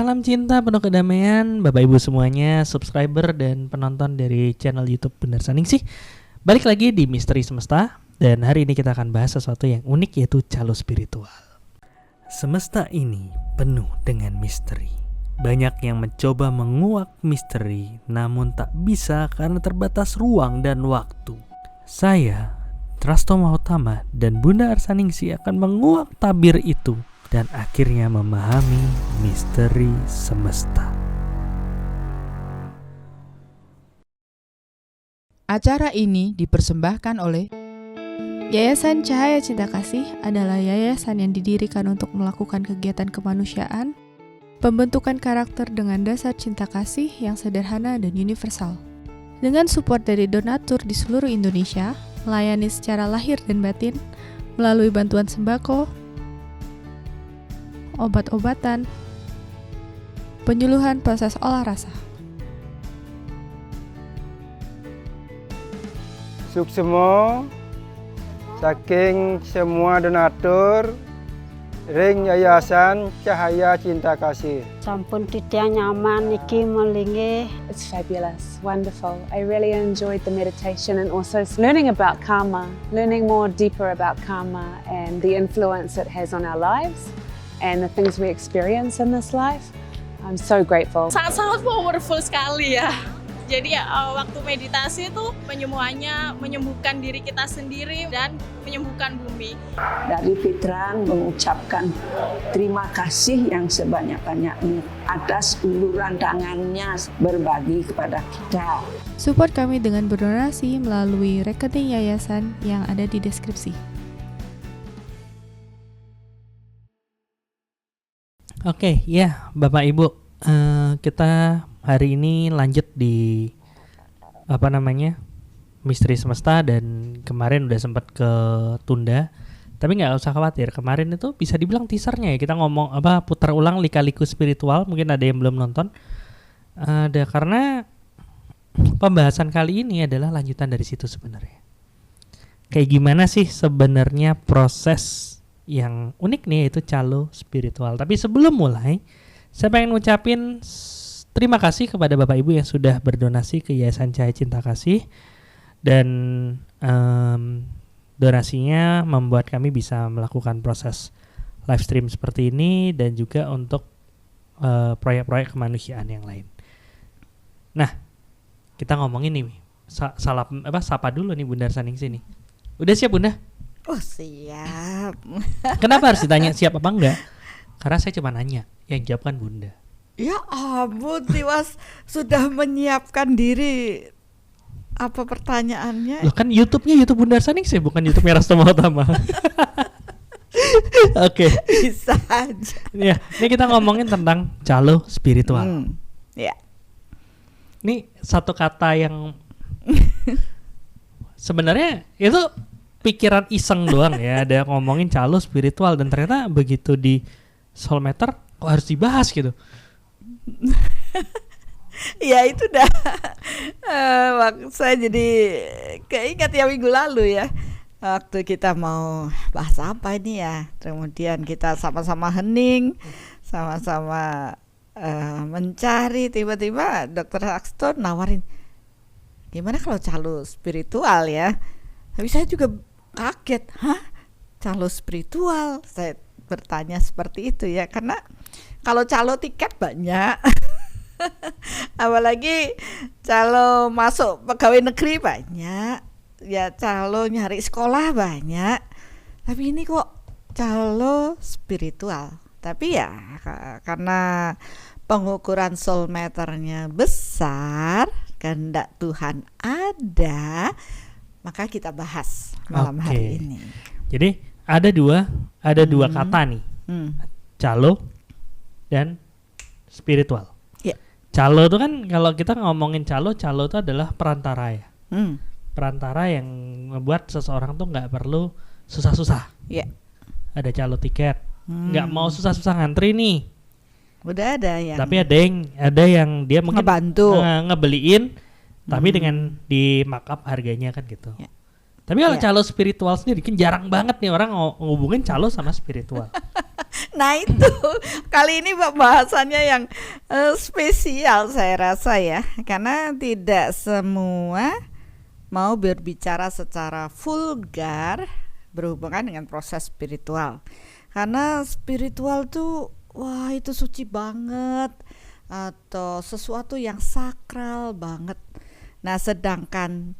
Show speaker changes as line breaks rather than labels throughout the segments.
Salam cinta penuh kedamaian Bapak Ibu semuanya, subscriber dan penonton dari channel YouTube Benar Saningsih. Balik lagi di Misteri Semesta. Dan hari ini kita akan bahas sesuatu yang unik, yaitu calo spiritual. Semesta ini penuh dengan misteri. Banyak yang mencoba menguak misteri, namun tak bisa karena terbatas ruang dan waktu. Saya, Trasto Mahotama dan Bunda Arsaningsih akan menguak tabir itu dan akhirnya memahami misteri semesta.
Acara ini dipersembahkan oleh
Yayasan Cahaya Cinta Kasih adalah yayasan yang didirikan untuk melakukan kegiatan kemanusiaan, pembentukan karakter dengan dasar cinta kasih yang sederhana dan universal. Dengan support dari donatur di seluruh Indonesia, melayani secara lahir dan batin melalui bantuan sembako, obat-obatan, penyuluhan proses olah rasa.
Suksemo saking semua donatur ring Yayasan Cahaya Cinta Kasih.
Sampun tidak nyaman iki melingi.
It's fabulous, wonderful. I really enjoyed the meditation and also learning about karma, learning more deeper about karma and the influence it has on our lives and the things we experience in this life. I'm so grateful.
Sangat-sangat powerful sekali ya. Jadi waktu meditasi itu menyembuhkan diri kita sendiri dan menyembuhkan bumi.
Dari Fitran mengucapkan terima kasih yang sebanyak-banyaknya atas uluran tangannya berbagi kepada kita.
Support kami dengan berdonasi melalui rekening yayasan yang ada di deskripsi.
Oke, ya Bapak Ibu, kita hari ini lanjut di Misteri Semesta, dan kemarin udah sempat ketunda. Tapi nggak usah khawatir, kemarin itu bisa dibilang teasernya ya, kita ngomong putar ulang lika-liku spiritual. Mungkin ada yang belum nonton. Karena pembahasan kali ini adalah lanjutan dari situ sebenarnya. Kayak gimana sih sebenarnya proses yang unik nih, yaitu calo spiritual. Tapi sebelum mulai, saya pengen ngucapin terima kasih kepada Bapak Ibu yang sudah berdonasi ke Yayasan Cahaya Cinta Kasih. Dan donasinya membuat kami bisa melakukan proses live stream seperti ini, dan juga untuk proyek-proyek kemanusiaan yang lain. Nah, kita ngomongin nih, sapa dulu nih Bunda Arsaningsih nih. Udah siap Bunda?
Oh siap.
Kenapa harus ditanya siap apa enggak? Karena saya cuma nanya, yang jawab kan Bunda.
Ya ampun, Tiwas sudah menyiapkan diri. Apa pertanyaannya?
Loh kan YouTube-nya YouTube Bunda Arsaningsih, bukan YouTube-nya Trasto Mahotama. Oke.
Bisa aja.
Ya, ini kita ngomongin tentang calo spiritual.
Ya.
Ini satu kata yang sebenarnya itu pikiran iseng doang ya, ada ngomongin calo spiritual, dan ternyata begitu di Soulmeter kok harus dibahas gitu.
Ya itu dah saya jadi keingat ya minggu lalu ya, waktu kita mau bahas apa ini ya, kemudian kita sama-sama hening, sama-sama mencari, tiba-tiba Dr. Axton nawarin gimana kalau calo spiritual ya. Tapi saya juga kaget, calo spiritual? Saya bertanya seperti itu ya, karena kalau calo tiket banyak. Apalagi calo masuk pegawai negeri banyak, ya calo nyari sekolah banyak. Tapi ini kok calo spiritual. Tapi ya karena pengukuran soulmeternya besar, kehendak Tuhan ada, maka kita bahas malam hari ini.
Jadi ada dua kata nih, calo dan spiritual. Calo itu kan, kalau kita ngomongin calo itu adalah perantara ya. Perantara yang membuat seseorang tuh nggak perlu susah-susah. Ada calo tiket, nggak mau susah-susah ngantri nih.
Udah ada yang.
Tapi ada yang dia mungkin
ngebantu,
ngebeliin, tapi dengan di markup harganya kan gitu. Tapi kalau calo spiritual sendiri kan jarang banget nih orang ngehubungin calo sama spiritual.
Nah itu kali ini bahasannya yang spesial saya rasa ya, karena tidak semua mau berbicara secara vulgar berhubungan dengan proses spiritual. Karena spiritual tuh wah itu suci banget atau sesuatu yang sakral banget. Nah sedangkan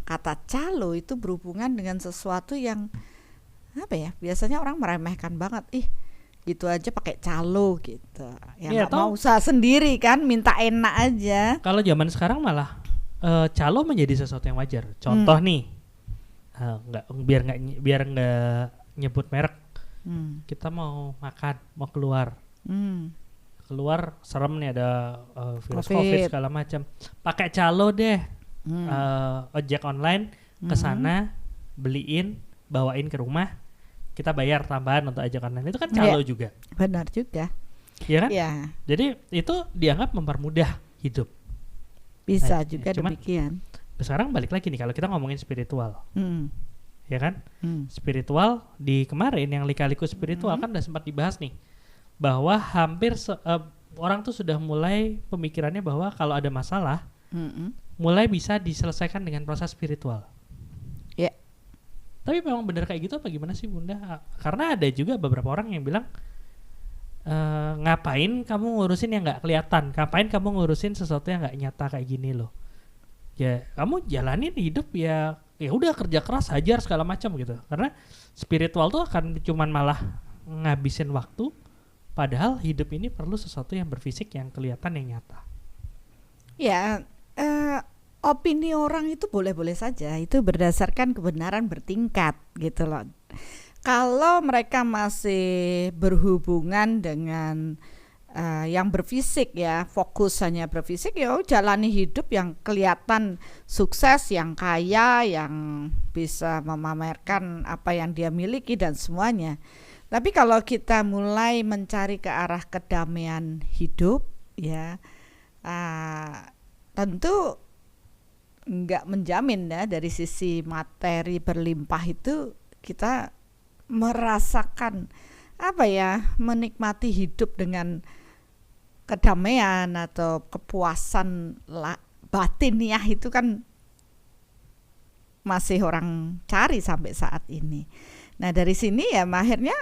kata calo itu berhubungan dengan sesuatu yang apa ya, biasanya orang meremehkan banget, gitu aja pakai calo gitu ya, nggak mau usaha sendiri kan, minta enak aja.
Kalau zaman sekarang malah calo menjadi sesuatu yang wajar. Contoh nih, biar nggak nyebut merek, kita mau makan, mau keluar serem nih, ada virus COVID segala macam, pakai calo deh, ojek online kesana beliin, bawain ke rumah, kita bayar tambahan untuk ojek online, itu kan calo juga.
Benar juga.
Iya kan?
Ya.
Jadi itu dianggap mempermudah hidup.
Bisa juga demikian.
Sekarang balik lagi nih, kalau kita ngomongin spiritual, ya kan? Spiritual di kemarin yang lika-liku spiritual kan udah sempat dibahas nih, bahwa hampir orang tuh sudah mulai pemikirannya bahwa kalau ada masalah, mulai bisa diselesaikan dengan proses spiritual.
Ya.
Tapi memang benar kayak gitu apa gimana sih Bunda? Karena ada juga beberapa orang yang bilang, ngapain kamu ngurusin yang nggak kelihatan? Ngapain kamu ngurusin sesuatu yang nggak nyata kayak gini loh? Ya kamu jalanin hidup ya udah, kerja keras, hajar segala macam gitu. Karena spiritual tuh akan cuman malah ngabisin waktu, padahal hidup ini perlu sesuatu yang berfisik, yang kelihatan, yang nyata.
Ya. Opini orang itu boleh-boleh saja, itu berdasarkan kebenaran bertingkat gitu loh. Kalau mereka masih berhubungan dengan yang berfisik ya, fokus hanya berfisik, ya jalani hidup yang kelihatan sukses, yang kaya, yang bisa memamerkan apa yang dia miliki dan semuanya. Tapi kalau kita mulai mencari ke arah kedamaian hidup ya, tentu nggak menjamin ya, dari sisi materi berlimpah itu kita merasakan apa ya, menikmati hidup dengan kedamaian atau kepuasan batiniah itu kan masih orang cari sampai saat ini. Nah dari sini ya akhirnya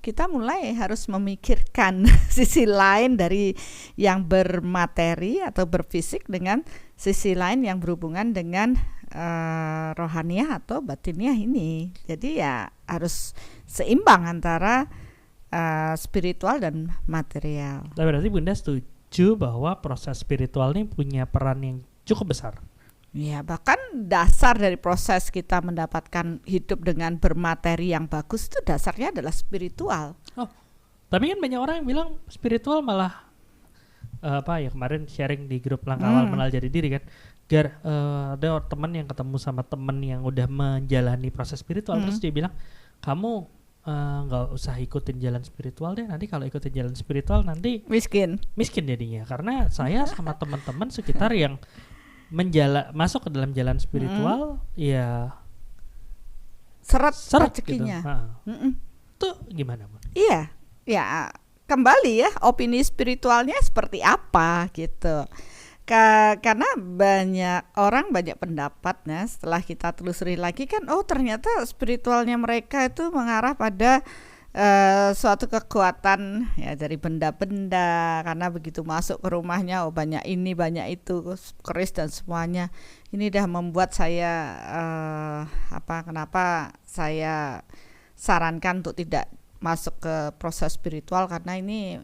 kita mulai harus memikirkan sisi lain dari yang bermateri atau berfisik dengan sisi lain yang berhubungan dengan rohaniah atau batiniah ini. Jadi ya harus seimbang antara spiritual dan material.
Tapi berarti Bunda setuju bahwa proses spiritual ini punya peran yang cukup besar?
Ya, bahkan dasar dari proses kita mendapatkan hidup dengan bermateri yang bagus itu dasarnya adalah spiritual.
Oh, tapi kan banyak orang yang bilang spiritual malah kemarin sharing di grup Langkah Awal Mengenal Jati Diri kan, ada teman yang ketemu sama teman yang udah menjalani proses spiritual, terus dia bilang, kamu nggak usah ikutin jalan spiritual deh, nanti kalau ikutin jalan spiritual nanti miskin jadinya, karena saya sama teman-teman sekitar yang masuk ke dalam jalan spiritual ya seret
rezekinya
gitu. Tuh gimana Bu?
Iya, ya kembali ya, opini spiritualnya seperti apa gitu. Karena banyak orang, banyak pendapatnya, setelah kita telusuri lagi kan, ternyata spiritualnya mereka itu mengarah pada suatu kekuatan ya dari benda-benda, karena begitu masuk ke rumahnya banyak ini banyak itu, keris dan semuanya. Ini dah membuat saya kenapa saya sarankan untuk tidak masuk ke proses spiritual, karena ini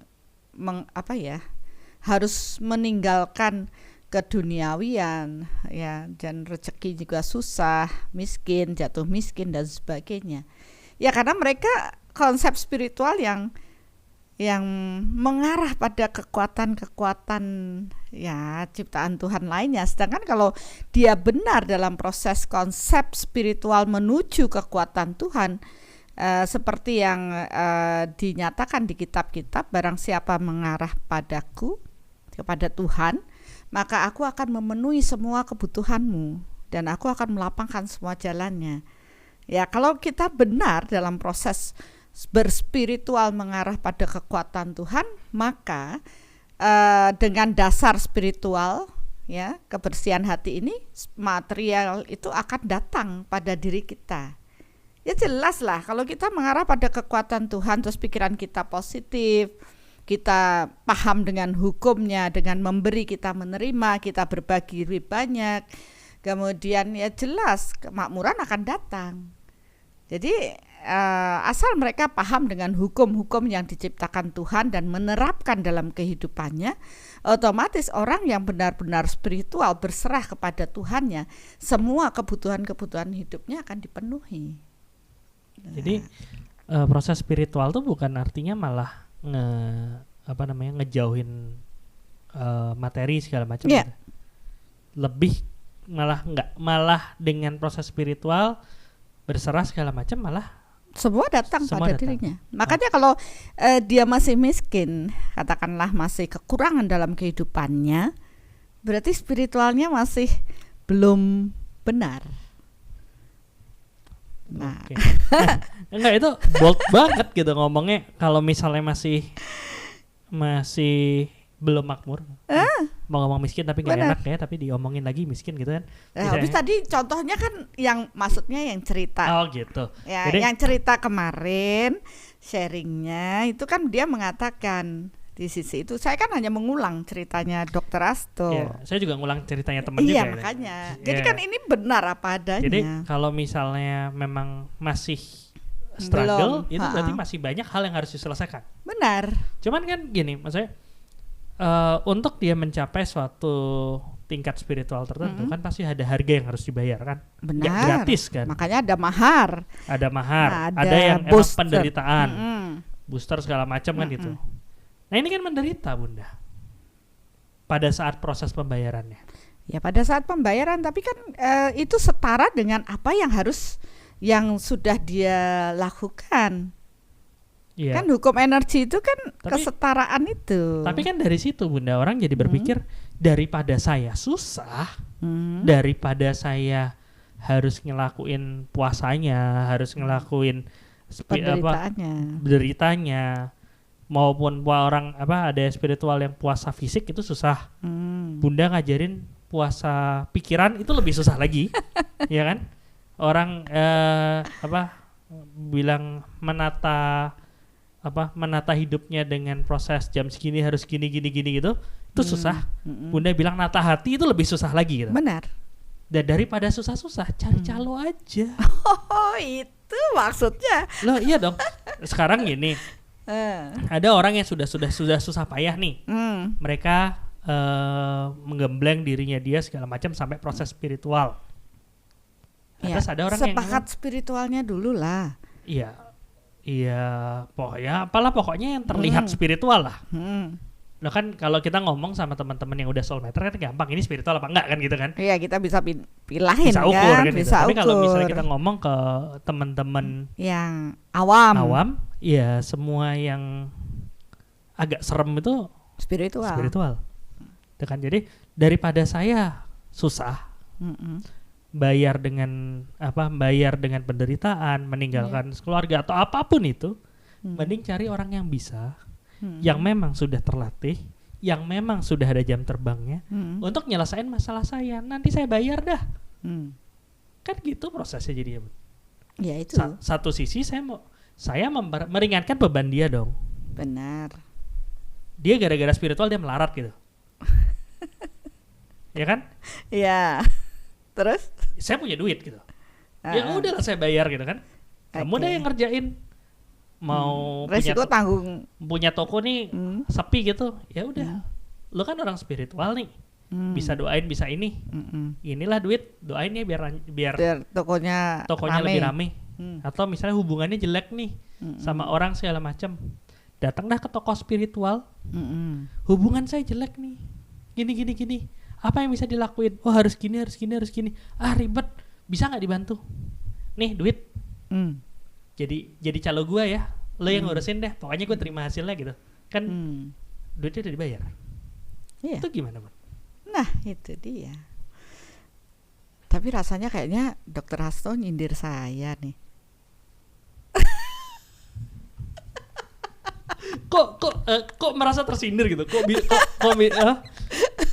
harus meninggalkan keduniawian ya, dan rezeki juga susah, miskin, jatuh miskin dan sebagainya. Ya karena mereka konsep spiritual yang mengarah pada kekuatan-kekuatan ya ciptaan Tuhan lainnya. Sedangkan kalau dia benar dalam proses konsep spiritual menuju kekuatan Tuhan, seperti yang dinyatakan di kitab-kitab, barang siapa mengarah padaku, kepada Tuhan, maka aku akan memenuhi semua kebutuhanmu dan aku akan melapangkan semua jalannya. Ya kalau kita benar dalam proses berspiritual mengarah pada kekuatan Tuhan, maka dengan dasar spiritual, ya, kebersihan hati ini, material itu akan datang pada diri kita. Ya jelas lah, kalau kita mengarah pada kekuatan Tuhan, terus pikiran kita positif, kita paham dengan hukumnya, dengan memberi kita menerima, kita berbagi lebih banyak, kemudian ya jelas kemakmuran akan datang. Jadi asal mereka paham dengan hukum-hukum yang diciptakan Tuhan dan menerapkan dalam kehidupannya, otomatis orang yang benar-benar spiritual berserah kepada Tuhannya, semua kebutuhan-kebutuhan hidupnya akan dipenuhi.
Jadi proses spiritual tuh bukan artinya malah ngejauhin materi segala macam.
Yeah.
Gitu. Lebih malah dengan proses spiritual berserah segala macam, malah
semua datang
semua
pada
datang.
dirinya. Makanya kalau dia masih miskin, katakanlah masih kekurangan dalam kehidupannya, berarti spiritualnya masih belum benar. Nah,
Oke. Enggak, itu bold banget gitu ngomongnya. Kalau misalnya masih belum makmur, mau ngomong miskin tapi nggak
Benar.
enak ya, tapi diomongin lagi miskin gitu kan.
habis tadi contohnya kan yang maksudnya yang cerita.
Oh gitu.
Ya,
Jadi-
yang cerita kemarin sharingnya itu kan dia mengatakan di sisi itu, saya kan hanya mengulang ceritanya Dr. Asto.
Ya, saya juga ngulang ceritanya temen
Iya,
juga. ya.
makanya. Jadi
Iya.
kan ini benar apa adanya.
Jadi kalau misalnya memang masih struggle,
Belum,
itu berarti
ha-ha.
masih banyak hal yang harus diselesaikan.
Benar.
Cuman kan gini, maksudnya untuk dia mencapai suatu tingkat spiritual tertentu kan pasti ada harga yang harus dibayar kan.
Benar.
Nggak gratis kan.
Makanya ada mahar.
Ada mahar,
Ada
ada yang emang
booster.
penderitaan,
Mm-mm.
booster segala macam kan gitu. Nah ini kan menderita Bunda pada saat proses pembayarannya.
Ya pada saat pembayaran, tapi kan itu setara dengan apa yang sudah dia lakukan.
Iya.
Kan hukum energi itu kan
Tapi-
kesetaraan itu.
Tapi kan dari situ Bunda orang jadi berpikir, daripada saya susah, daripada saya harus ngelakuin puasanya, harus ngelakuin
penderitaannya.
maupun orang ada spiritual yang puasa fisik itu susah. Bunda ngajarin puasa pikiran itu lebih susah lagi. Ya kan? Orang bilang menata hidupnya dengan proses jam segini harus gini gitu, itu susah. Bunda bilang nata hati itu lebih susah lagi gitu.
Benar.
Dan daripada susah-susah cari calo aja.
Oh itu maksudnya.
Loh iya dong. Sekarang gini, ada orang yang sudah susah payah nih. Mereka menggembleng dirinya dia segala macam sampai proses spiritual.
Ya,
Terus ada orang
sepakat spiritualnya dulu lah.
Iya, pokoknya yang terlihat spiritual lah. Loh kan kalau kita ngomong sama teman-teman yang udah soulmater kan gampang, ini spiritual apa enggak kan gitu kan?
Iya, kita bisa pilahin
Bisa ukur kan gitu.
bisa
Tapi kalau misalnya
ukur.
kita ngomong ke teman-teman
yang awam,
ya semua yang agak serem itu spiritual. Itu kan, jadi daripada saya susah bayar dengan penderitaan, meninggalkan keluarga atau apapun itu, mending cari orang yang bisa, yang memang sudah terlatih, yang memang sudah ada jam terbangnya untuk nyelesain masalah saya. Nanti saya bayar dah. Kan gitu prosesnya jadi.
Ya itu.
Satu sisi saya meringankan beban dia dong.
Benar.
Dia gara-gara spiritual dia melarat gitu. Ya kan?
Iya. Terus?
Saya punya duit gitu. Ya udahlah saya bayar gitu kan. Kamu dah yang ngerjain. Mau
resiko tanggung.
Punya toko nih sepi gitu. Ya udah. Lo kan orang spiritual nih. Bisa doain, bisa ini. Inilah duit, doain ya biar
tokonya
lebih rame. Atau misalnya hubungannya jelek nih sama orang segala macam. Datang dah ke toko spiritual. Hubungan saya jelek nih. Gini. Apa yang bisa dilakuin? Oh harus gini. Ah ribet. Bisa nggak dibantu? Nih duit. Jadi calo gua ya. Lo yang ngurusin deh. Pokoknya gue terima hasilnya gitu. Kan duitnya udah dibayar.
Iya.
Itu gimana, Bang?
Nah itu dia. Tapi rasanya kayaknya Dr. Hasto nyindir saya nih.
kok merasa tersindir gitu.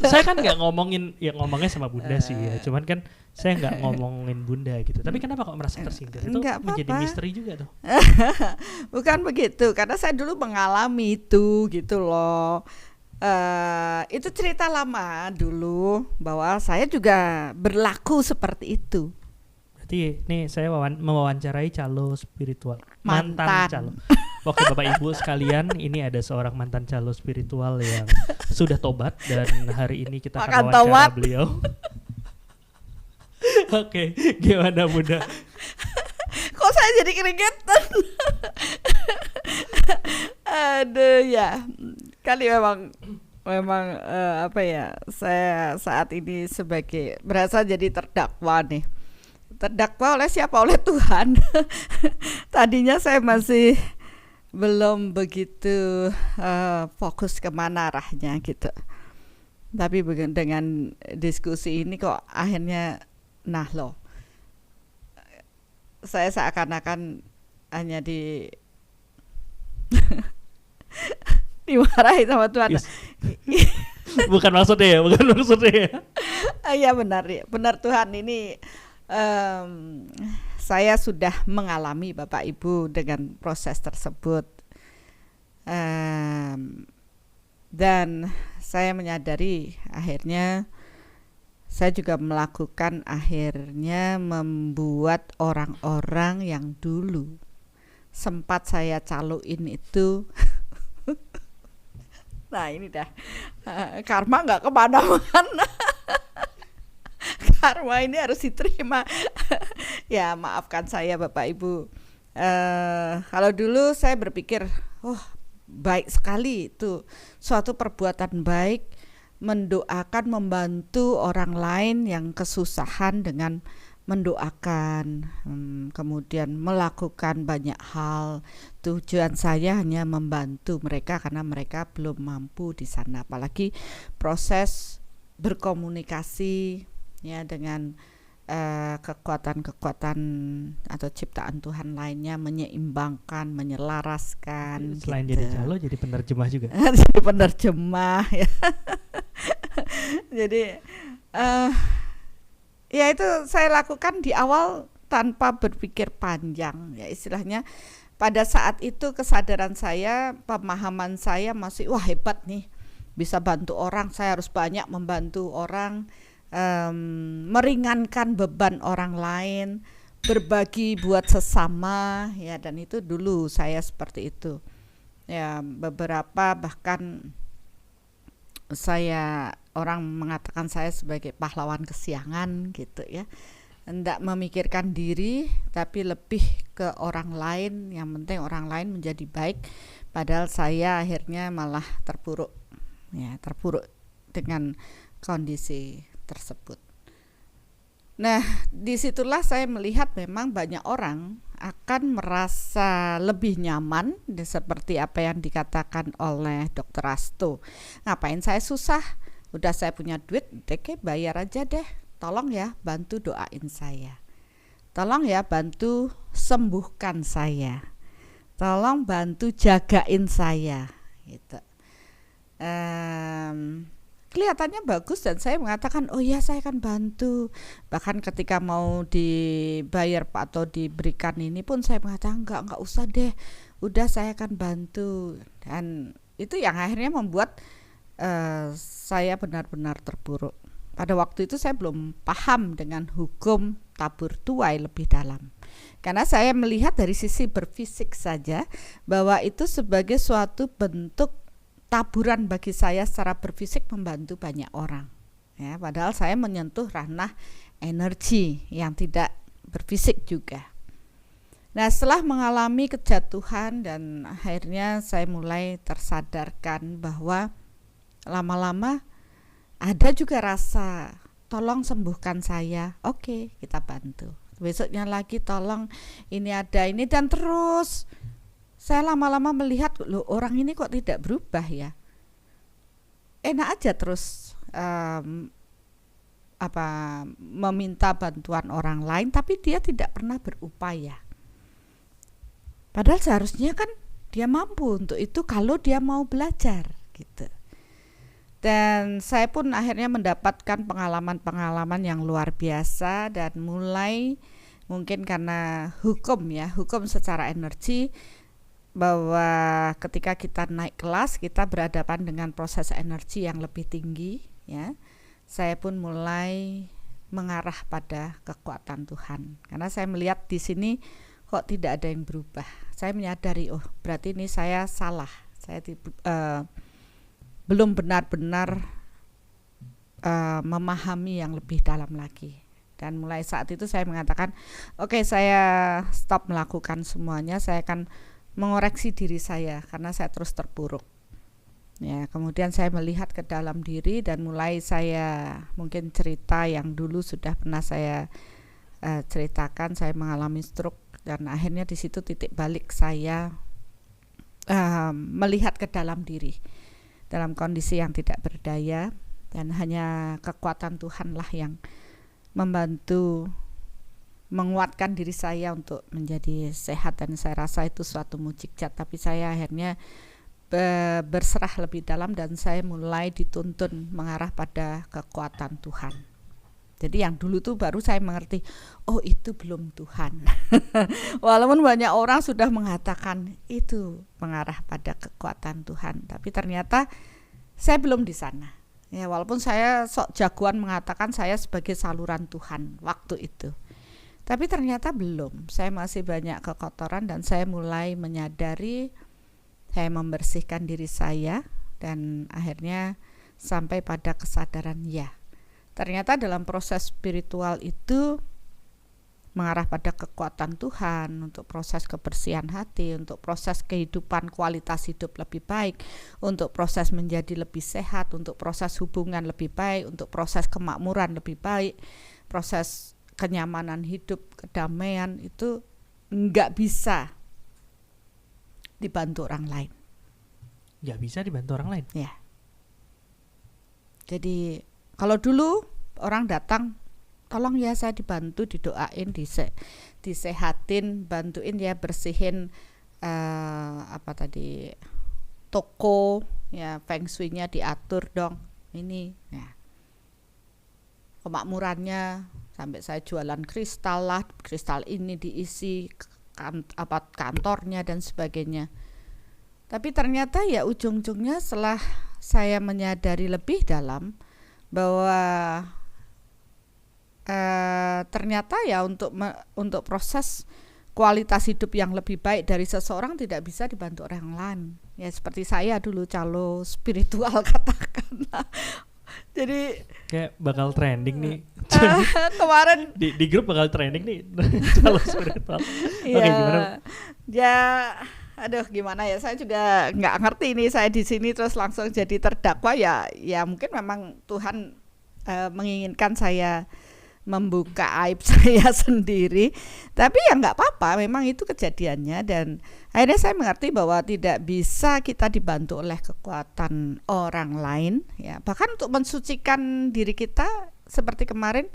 Saya kan nggak ngomongnya sama Bunda sih ya. Cuman kan saya nggak ngomongin Bunda gitu. Tapi kenapa kok merasa tersindir? Itu menjadi misteri juga tuh.
Bukan begitu, karena saya dulu mengalami itu gitu loh. Itu cerita lama dulu bahwa saya juga berlaku seperti itu.
Berarti nih saya mewawancarai calo spiritual,
Mantan
calo. Oke Bapak Ibu sekalian, ini ada seorang mantan calo spiritual yang sudah tobat dan hari ini kita akan wawancara beliau. Oke, gimana Bunda?
Kok saya jadi keringetan? Aduh ya, kali memang apa ya? Saya saat ini berasa jadi terdakwa nih. Terdakwa oleh siapa? Oleh Tuhan. Tadinya saya masih belum begitu fokus kemana arahnya gitu. Tapi dengan diskusi ini kok akhirnya saya seakan-akan hanya dimarahi sama Tuhan.
Yes. Bukan maksudnya ya.
Iya benar Tuhan, ini saya sudah mengalami Bapak Ibu dengan proses tersebut, dan saya menyadari akhirnya saya juga membuat orang-orang yang dulu sempat saya caloin itu nah ini dah karma nggak kemana-mana. Karma ini harus diterima. Ya maafkan saya Bapak Ibu. Kalau dulu saya berpikir, baik sekali itu suatu perbuatan baik, mendoakan, membantu orang lain yang kesusahan dengan mendoakan, kemudian melakukan banyak hal. Tujuan saya hanya membantu mereka karena mereka belum mampu di sana. Apalagi proses berkomunikasi ya dengan kekuatan-kekuatan atau ciptaan Tuhan lainnya, menyeimbangkan, menyelaraskan.
Selain
gitu.
jadi calo, jadi penerjemah juga.
Jadi penerjemah ya. Jadi ya itu saya lakukan di awal tanpa berpikir panjang ya, istilahnya pada saat itu kesadaran saya, pemahaman saya masih hebat nih, bisa bantu orang, saya harus banyak membantu orang, meringankan beban orang lain, berbagi buat sesama ya, dan itu dulu saya seperti itu ya. Beberapa bahkan orang mengatakan saya sebagai pahlawan kesiangan gitu ya, tidak memikirkan diri tapi lebih ke orang lain, yang penting orang lain menjadi baik, padahal saya akhirnya malah terpuruk dengan kondisi tersebut. Nah, disitulah saya melihat memang banyak orang akan merasa lebih nyaman seperti apa yang dikatakan oleh Dr. Asto. Ngapain saya susah? Udah saya punya duit, bayar aja deh. Tolong ya bantu doain saya. Tolong ya bantu sembuhkan saya. Tolong bantu jagain saya gitu. Kelihatannya bagus dan saya mengatakan saya akan bantu. Bahkan ketika mau dibayar Pak atau diberikan ini pun saya mengatakan enggak usah deh, udah saya akan bantu. Dan itu yang akhirnya membuat saya benar-benar terpuruk. Pada waktu itu saya belum paham dengan hukum tabur tuai lebih dalam, karena saya melihat dari sisi berfisik saja bahwa itu sebagai suatu bentuk taburan bagi saya secara berfisik membantu banyak orang ya, padahal saya menyentuh ranah energi yang tidak berfisik juga. Nah, setelah mengalami kejatuhan dan akhirnya saya mulai tersadarkan bahwa lama-lama ada juga rasa tolong sembuhkan saya, oke, kita bantu. Besoknya lagi tolong ini ada ini, dan terus saya lama-lama melihat orang ini kok tidak berubah ya. Enak aja terus meminta bantuan orang lain, tapi dia tidak pernah berupaya. Padahal seharusnya kan Dia mampu untuk itu kalau dia mau belajar gitu. Dan saya pun akhirnya mendapatkan pengalaman-pengalaman yang luar biasa, dan mulai mungkin karena hukum secara energi, bahwa ketika kita naik kelas kita berhadapan dengan proses energi yang lebih tinggi ya. Saya pun mulai mengarah pada kekuatan Tuhan, karena saya melihat di sini kok tidak ada yang berubah. Saya menyadari, oh berarti ini saya salah, saya belum benar-benar memahami yang lebih dalam lagi. Dan mulai saat itu saya mengatakan, oke, saya stop melakukan semuanya, saya akan mengoreksi diri saya karena saya terus terpuruk. Ya, kemudian saya melihat ke dalam diri dan mulai saya mungkin cerita yang dulu sudah pernah saya ceritakan. Saya mengalami stroke, dan akhirnya di situ titik balik saya melihat ke dalam diri dalam kondisi yang tidak berdaya, dan hanya kekuatan Tuhanlah yang membantu menguatkan diri saya untuk menjadi sehat, dan saya rasa itu suatu mukjizat. Tapi saya akhirnya berserah lebih dalam, dan saya mulai dituntun mengarah pada kekuatan Tuhan. Jadi yang dulu tuh baru saya mengerti, oh itu belum Tuhan. Walaupun banyak orang sudah mengatakan itu mengarah pada kekuatan Tuhan, tapi ternyata saya belum di sana. Ya, walaupun saya sok jagoan mengatakan saya sebagai saluran Tuhan waktu itu, tapi ternyata belum. Saya masih banyak kekotoran, dan saya mulai menyadari, saya membersihkan diri saya, dan akhirnya sampai pada kesadaran, ya ternyata dalam proses spiritual itu mengarah pada kekuatan Tuhan, untuk proses kebersihan hati, untuk proses kehidupan, kualitas hidup lebih baik, untuk proses menjadi lebih sehat, untuk proses hubungan lebih baik, untuk proses kemakmuran lebih baik, proses kenyamanan hidup, kedamaian, itu nggak bisa dibantu orang lain.
Nggak bisa dibantu orang lain?
Ya. Jadi kalau dulu orang datang, tolong ya saya dibantu, didoain, disehatin, bantuin ya bersihin toko, ya feng shui-nya diatur dong. Ini ya. Kemakmurannya sampai saya jualan kristal lah, kristal ini diisi kantornya dan sebagainya. Tapi ternyata ya ujung-ujungnya setelah saya menyadari lebih dalam bahwa ternyata ya untuk proses kualitas hidup yang lebih baik dari seseorang tidak bisa dibantu orang lain. Ya seperti saya dulu calo spiritual katakanlah. Jadi
kayak bakal trending nih.
Kemarin
di grup bakal trending nih calo spiritual.
Ya,
Oke, gimana?
Ya, aduh gimana ya, saya juga nggak ngerti ini, saya di sini terus langsung jadi terdakwa ya mungkin memang Tuhan menginginkan saya membuka aib saya sendiri, tapi ya nggak apa-apa, memang itu kejadiannya. Dan akhirnya saya mengerti bahwa tidak bisa kita dibantu oleh kekuatan orang lain, ya bahkan untuk mensucikan diri kita seperti kemarin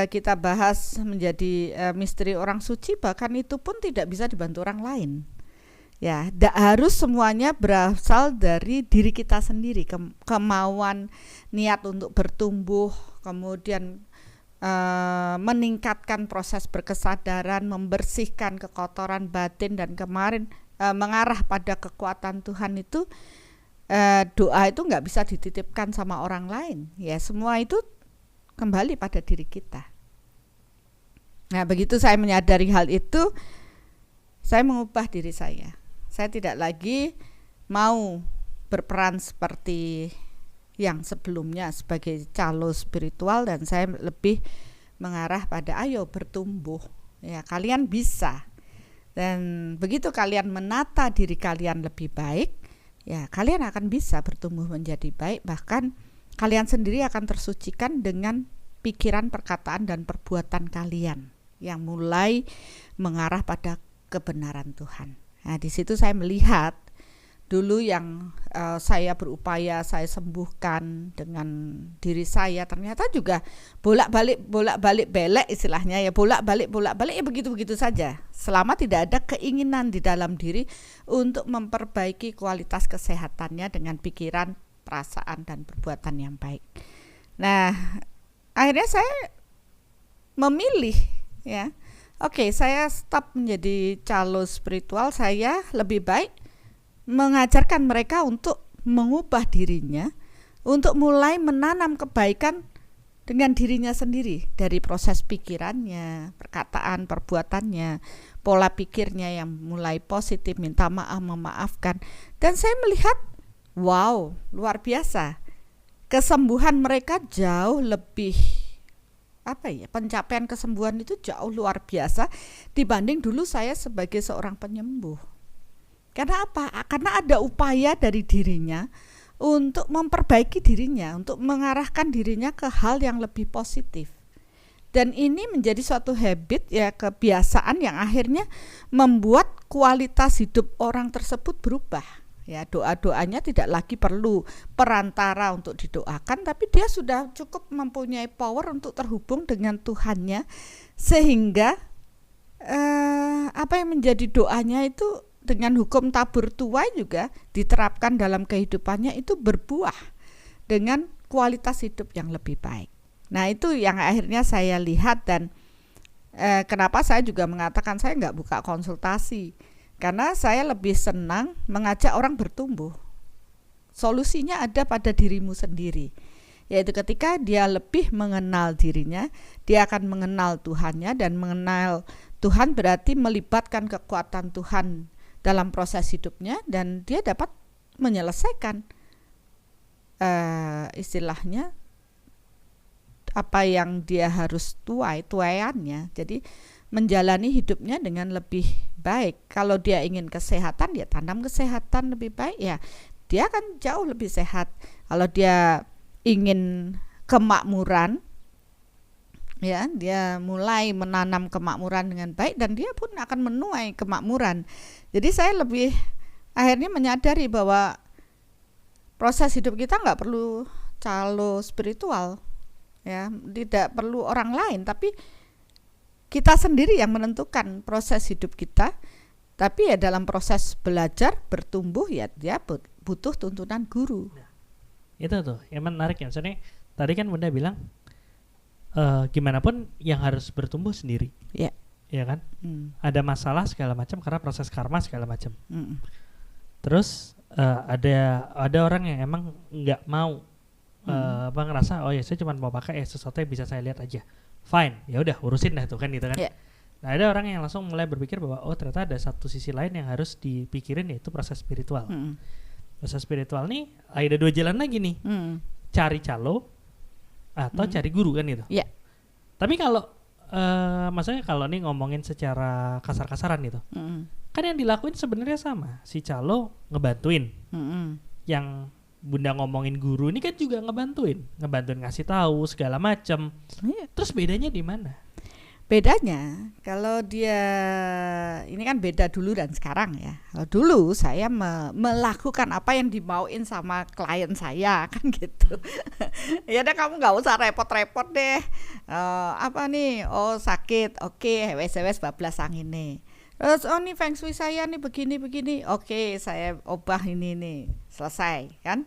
kita bahas menjadi misteri orang suci, bahkan itu pun tidak bisa dibantu orang lain. Ya, tidak harus semuanya berasal dari diri kita sendiri, kemauan, niat untuk bertumbuh, kemudian meningkatkan proses berkesadaran, membersihkan kekotoran batin, dan kemarin mengarah pada kekuatan Tuhan itu, doa itu nggak bisa dititipkan sama orang lain. Ya, semua itu kembali pada diri kita. Nah, begitu saya menyadari hal itu, saya mengubah diri saya. Saya tidak lagi mau berperan seperti yang sebelumnya sebagai calo spiritual, dan saya lebih mengarah pada ayo bertumbuh. Ya, kalian bisa. Dan begitu kalian menata diri kalian lebih baik, ya kalian akan bisa bertumbuh menjadi baik, bahkan kalian sendiri akan tersucikan dengan pikiran, perkataan, dan perbuatan kalian yang mulai mengarah pada kebenaran Tuhan. Nah, di situ saya melihat dulu yang saya berupaya saya sembuhkan dengan diri saya, ternyata juga bolak-balik belek istilahnya ya, bolak-balik ya begitu-begitu saja, selama tidak ada keinginan di dalam diri untuk memperbaiki kualitas kesehatannya dengan pikiran, perasaan dan perbuatan yang baik. Nah, akhirnya saya memilih ya, oke, saya stop menjadi calo spiritual, saya lebih baik mengajarkan mereka untuk mengubah dirinya, untuk mulai menanam kebaikan dengan dirinya sendiri, dari proses pikirannya, perkataan, perbuatannya, pola pikirnya yang mulai positif, minta maaf, memaafkan. Dan saya melihat, wow, luar biasa, kesembuhan mereka jauh lebih pencapaian kesembuhan itu jauh luar biasa dibanding dulu saya sebagai seorang penyembuh. Karena apa? Karena ada upaya dari dirinya untuk memperbaiki dirinya, untuk mengarahkan dirinya ke hal yang lebih positif. Dan ini menjadi suatu habit ya, kebiasaan yang akhirnya membuat kualitas hidup orang tersebut berubah. Ya, doa-doanya tidak lagi perlu perantara untuk didoakan, tapi dia sudah cukup mempunyai power untuk terhubung dengan Tuhannya, sehingga apa yang menjadi doanya itu dengan hukum tabur tuai juga diterapkan dalam kehidupannya, itu berbuah dengan kualitas hidup yang lebih baik. Nah, itu yang akhirnya saya lihat, dan kenapa saya juga mengatakan saya nggak buka konsultasi, karena saya lebih senang mengajak orang bertumbuh. Solusinya ada pada dirimu sendiri, yaitu ketika dia lebih mengenal dirinya, dia akan mengenal Tuhannya, dan mengenal Tuhan berarti melibatkan kekuatan Tuhan dalam proses hidupnya, dan dia dapat menyelesaikan istilahnya apa yang dia harus tuaiannya. Jadi menjalani hidupnya dengan lebih baik. Kalau dia ingin kesehatan, dia tanam kesehatan lebih baik, ya dia akan jauh lebih sehat. Kalau dia ingin kemakmuran, ya dia mulai menanam kemakmuran dengan baik, dan dia pun akan menuai kemakmuran. Jadi saya lebih akhirnya menyadari bahwa proses hidup kita nggak perlu calo spiritual, ya, tidak perlu orang lain, tapi kita sendiri yang menentukan proses hidup kita. Tapi ya dalam proses belajar bertumbuh, ya dia butuh tuntunan guru.
Itu tuh yang menarik ya, soalnya tadi kan Bunda bilang gimana pun yang harus bertumbuh sendiri, ya kan? Ada masalah segala macam karena proses karma segala macam. Terus ada orang yang emang nggak mau ngerasa, oh ya saya cuma mau pakai sesuatu yang bisa saya lihat aja, fine, ya udah urusin dah tuh kan gitu kan. Nah, ada orang yang langsung mulai berpikir bahwa oh ternyata ada satu sisi lain yang harus dipikirin, yaitu proses spiritual. Proses spiritual nih ada dua jalan lagi nih, cari calo atau cari guru kan gitu. Tapi kalau maksudnya kalau nih ngomongin secara kasar-kasaran gitu, kan yang dilakuin sebenarnya sama, si calo ngebantuin, yang Bunda ngomongin guru ini kan juga ngebantuin ngasih tahu segala macam. Terus bedanya di mana?
Bedanya kalau dia ini kan beda dulu dan sekarang ya. Kalau dulu saya melakukan apa yang dimauin sama klien saya kan gitu. Ya udah kamu nggak usah repot-repot deh. Apa nih? Oh sakit, oke, wes bablas angin nih. Terus oh nih feng shui saya nih begini, oke saya ubah ini nih, selesai kan.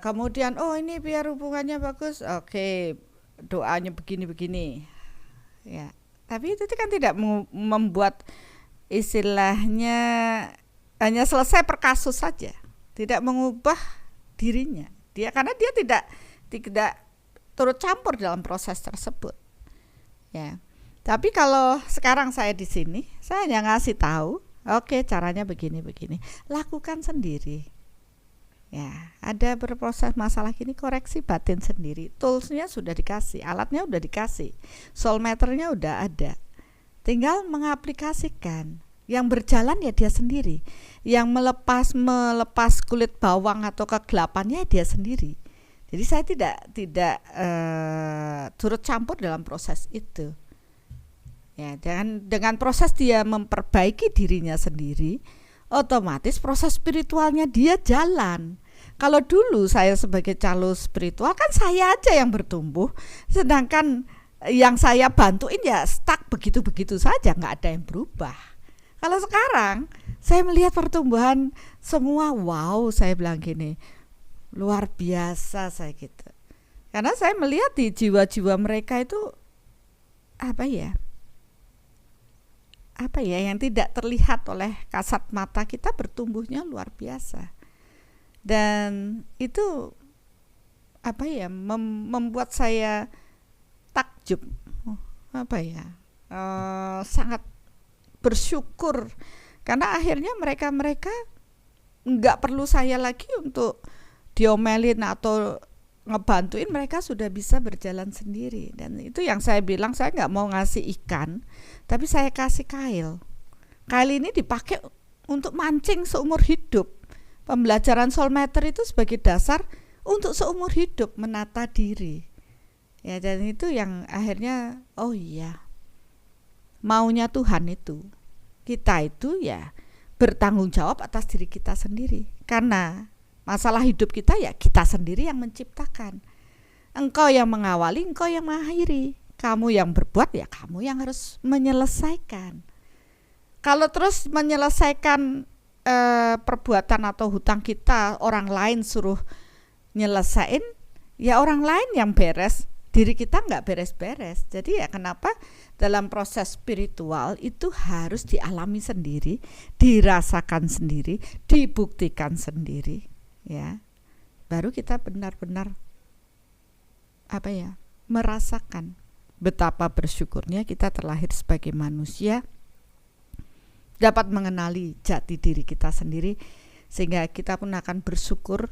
Kemudian oh ini biar hubungannya bagus, oke, doanya begini, ya. Tapi itu kan tidak membuat istilahnya hanya selesai per kasus saja, tidak mengubah dirinya. Karena dia tidak turut campur dalam proses tersebut, ya. Tapi kalau sekarang saya di sini, saya hanya ngasih tahu, oke, caranya begini, lakukan sendiri. Ya, ada berproses masalah gini, koreksi batin sendiri. Toolsnya sudah dikasih, alatnya udah dikasih, soul meternya udah ada. Tinggal mengaplikasikan. Yang berjalan ya dia sendiri. Yang melepas kulit bawang atau kegelapannya dia sendiri. Jadi saya tidak turut campur dalam proses itu. Ya, dengan proses dia memperbaiki dirinya sendiri otomatis proses spiritualnya dia jalan. Kalau dulu saya sebagai calo spiritual kan saya aja yang bertumbuh, sedangkan yang saya bantuin ya stuck begitu-begitu saja, nggak ada yang berubah. Kalau sekarang saya melihat pertumbuhan semua, wow, saya bilang gini, luar biasa saya gitu. Karena saya melihat di jiwa-jiwa mereka itu apa ya yang tidak terlihat oleh kasat mata kita bertumbuhnya luar biasa. Dan itu membuat saya takjub, sangat bersyukur karena akhirnya mereka nggak perlu saya lagi untuk diomelin atau ngebantuin, mereka sudah bisa berjalan sendiri. Dan itu yang saya bilang, saya nggak mau ngasih ikan, tapi saya kasih kail. Kail ini dipakai untuk mancing seumur hidup. Pembelajaran soulmatter itu sebagai dasar untuk seumur hidup menata diri. Ya, dan itu yang akhirnya maunya Tuhan itu. Kita itu ya bertanggung jawab atas diri kita sendiri. Karena masalah hidup kita ya kita sendiri yang menciptakan. Engkau yang mengawali, engkau yang mengakhiri. Kamu yang berbuat ya kamu yang harus menyelesaikan. Kalau terus menyelesaikan perbuatan atau hutang kita, orang lain suruh nyelesain, ya orang lain yang beres, diri kita nggak beres-beres. Jadi ya kenapa dalam proses spiritual itu harus dialami sendiri, dirasakan sendiri, dibuktikan sendiri, ya. Baru kita benar-benar merasakan betapa bersyukurnya kita terlahir sebagai manusia, dapat mengenali jati diri kita sendiri, sehingga kita pun akan bersyukur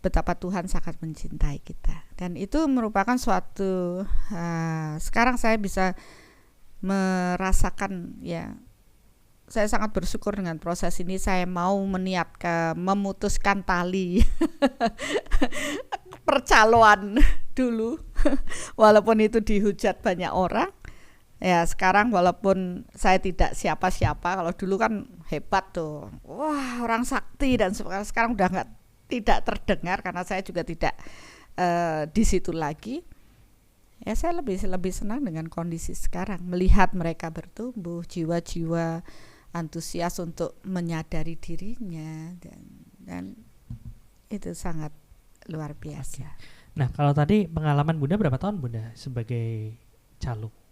betapa Tuhan sangat mencintai kita. Dan itu merupakan suatu sekarang saya bisa merasakan, ya, saya sangat bersyukur dengan proses ini. Saya mau memutuskan tali percaloan dulu walaupun itu dihujat banyak orang. Ya sekarang walaupun saya tidak siapa-siapa, kalau dulu kan hebat tuh, wah orang sakti, dan sekarang udah tidak terdengar karena saya juga tidak di situ lagi. Ya saya lebih senang dengan kondisi sekarang, melihat mereka bertumbuh, jiwa-jiwa antusias untuk menyadari dirinya, dan itu sangat luar biasa.
Nah kalau tadi pengalaman Bunda berapa tahun Bunda sebagai calo?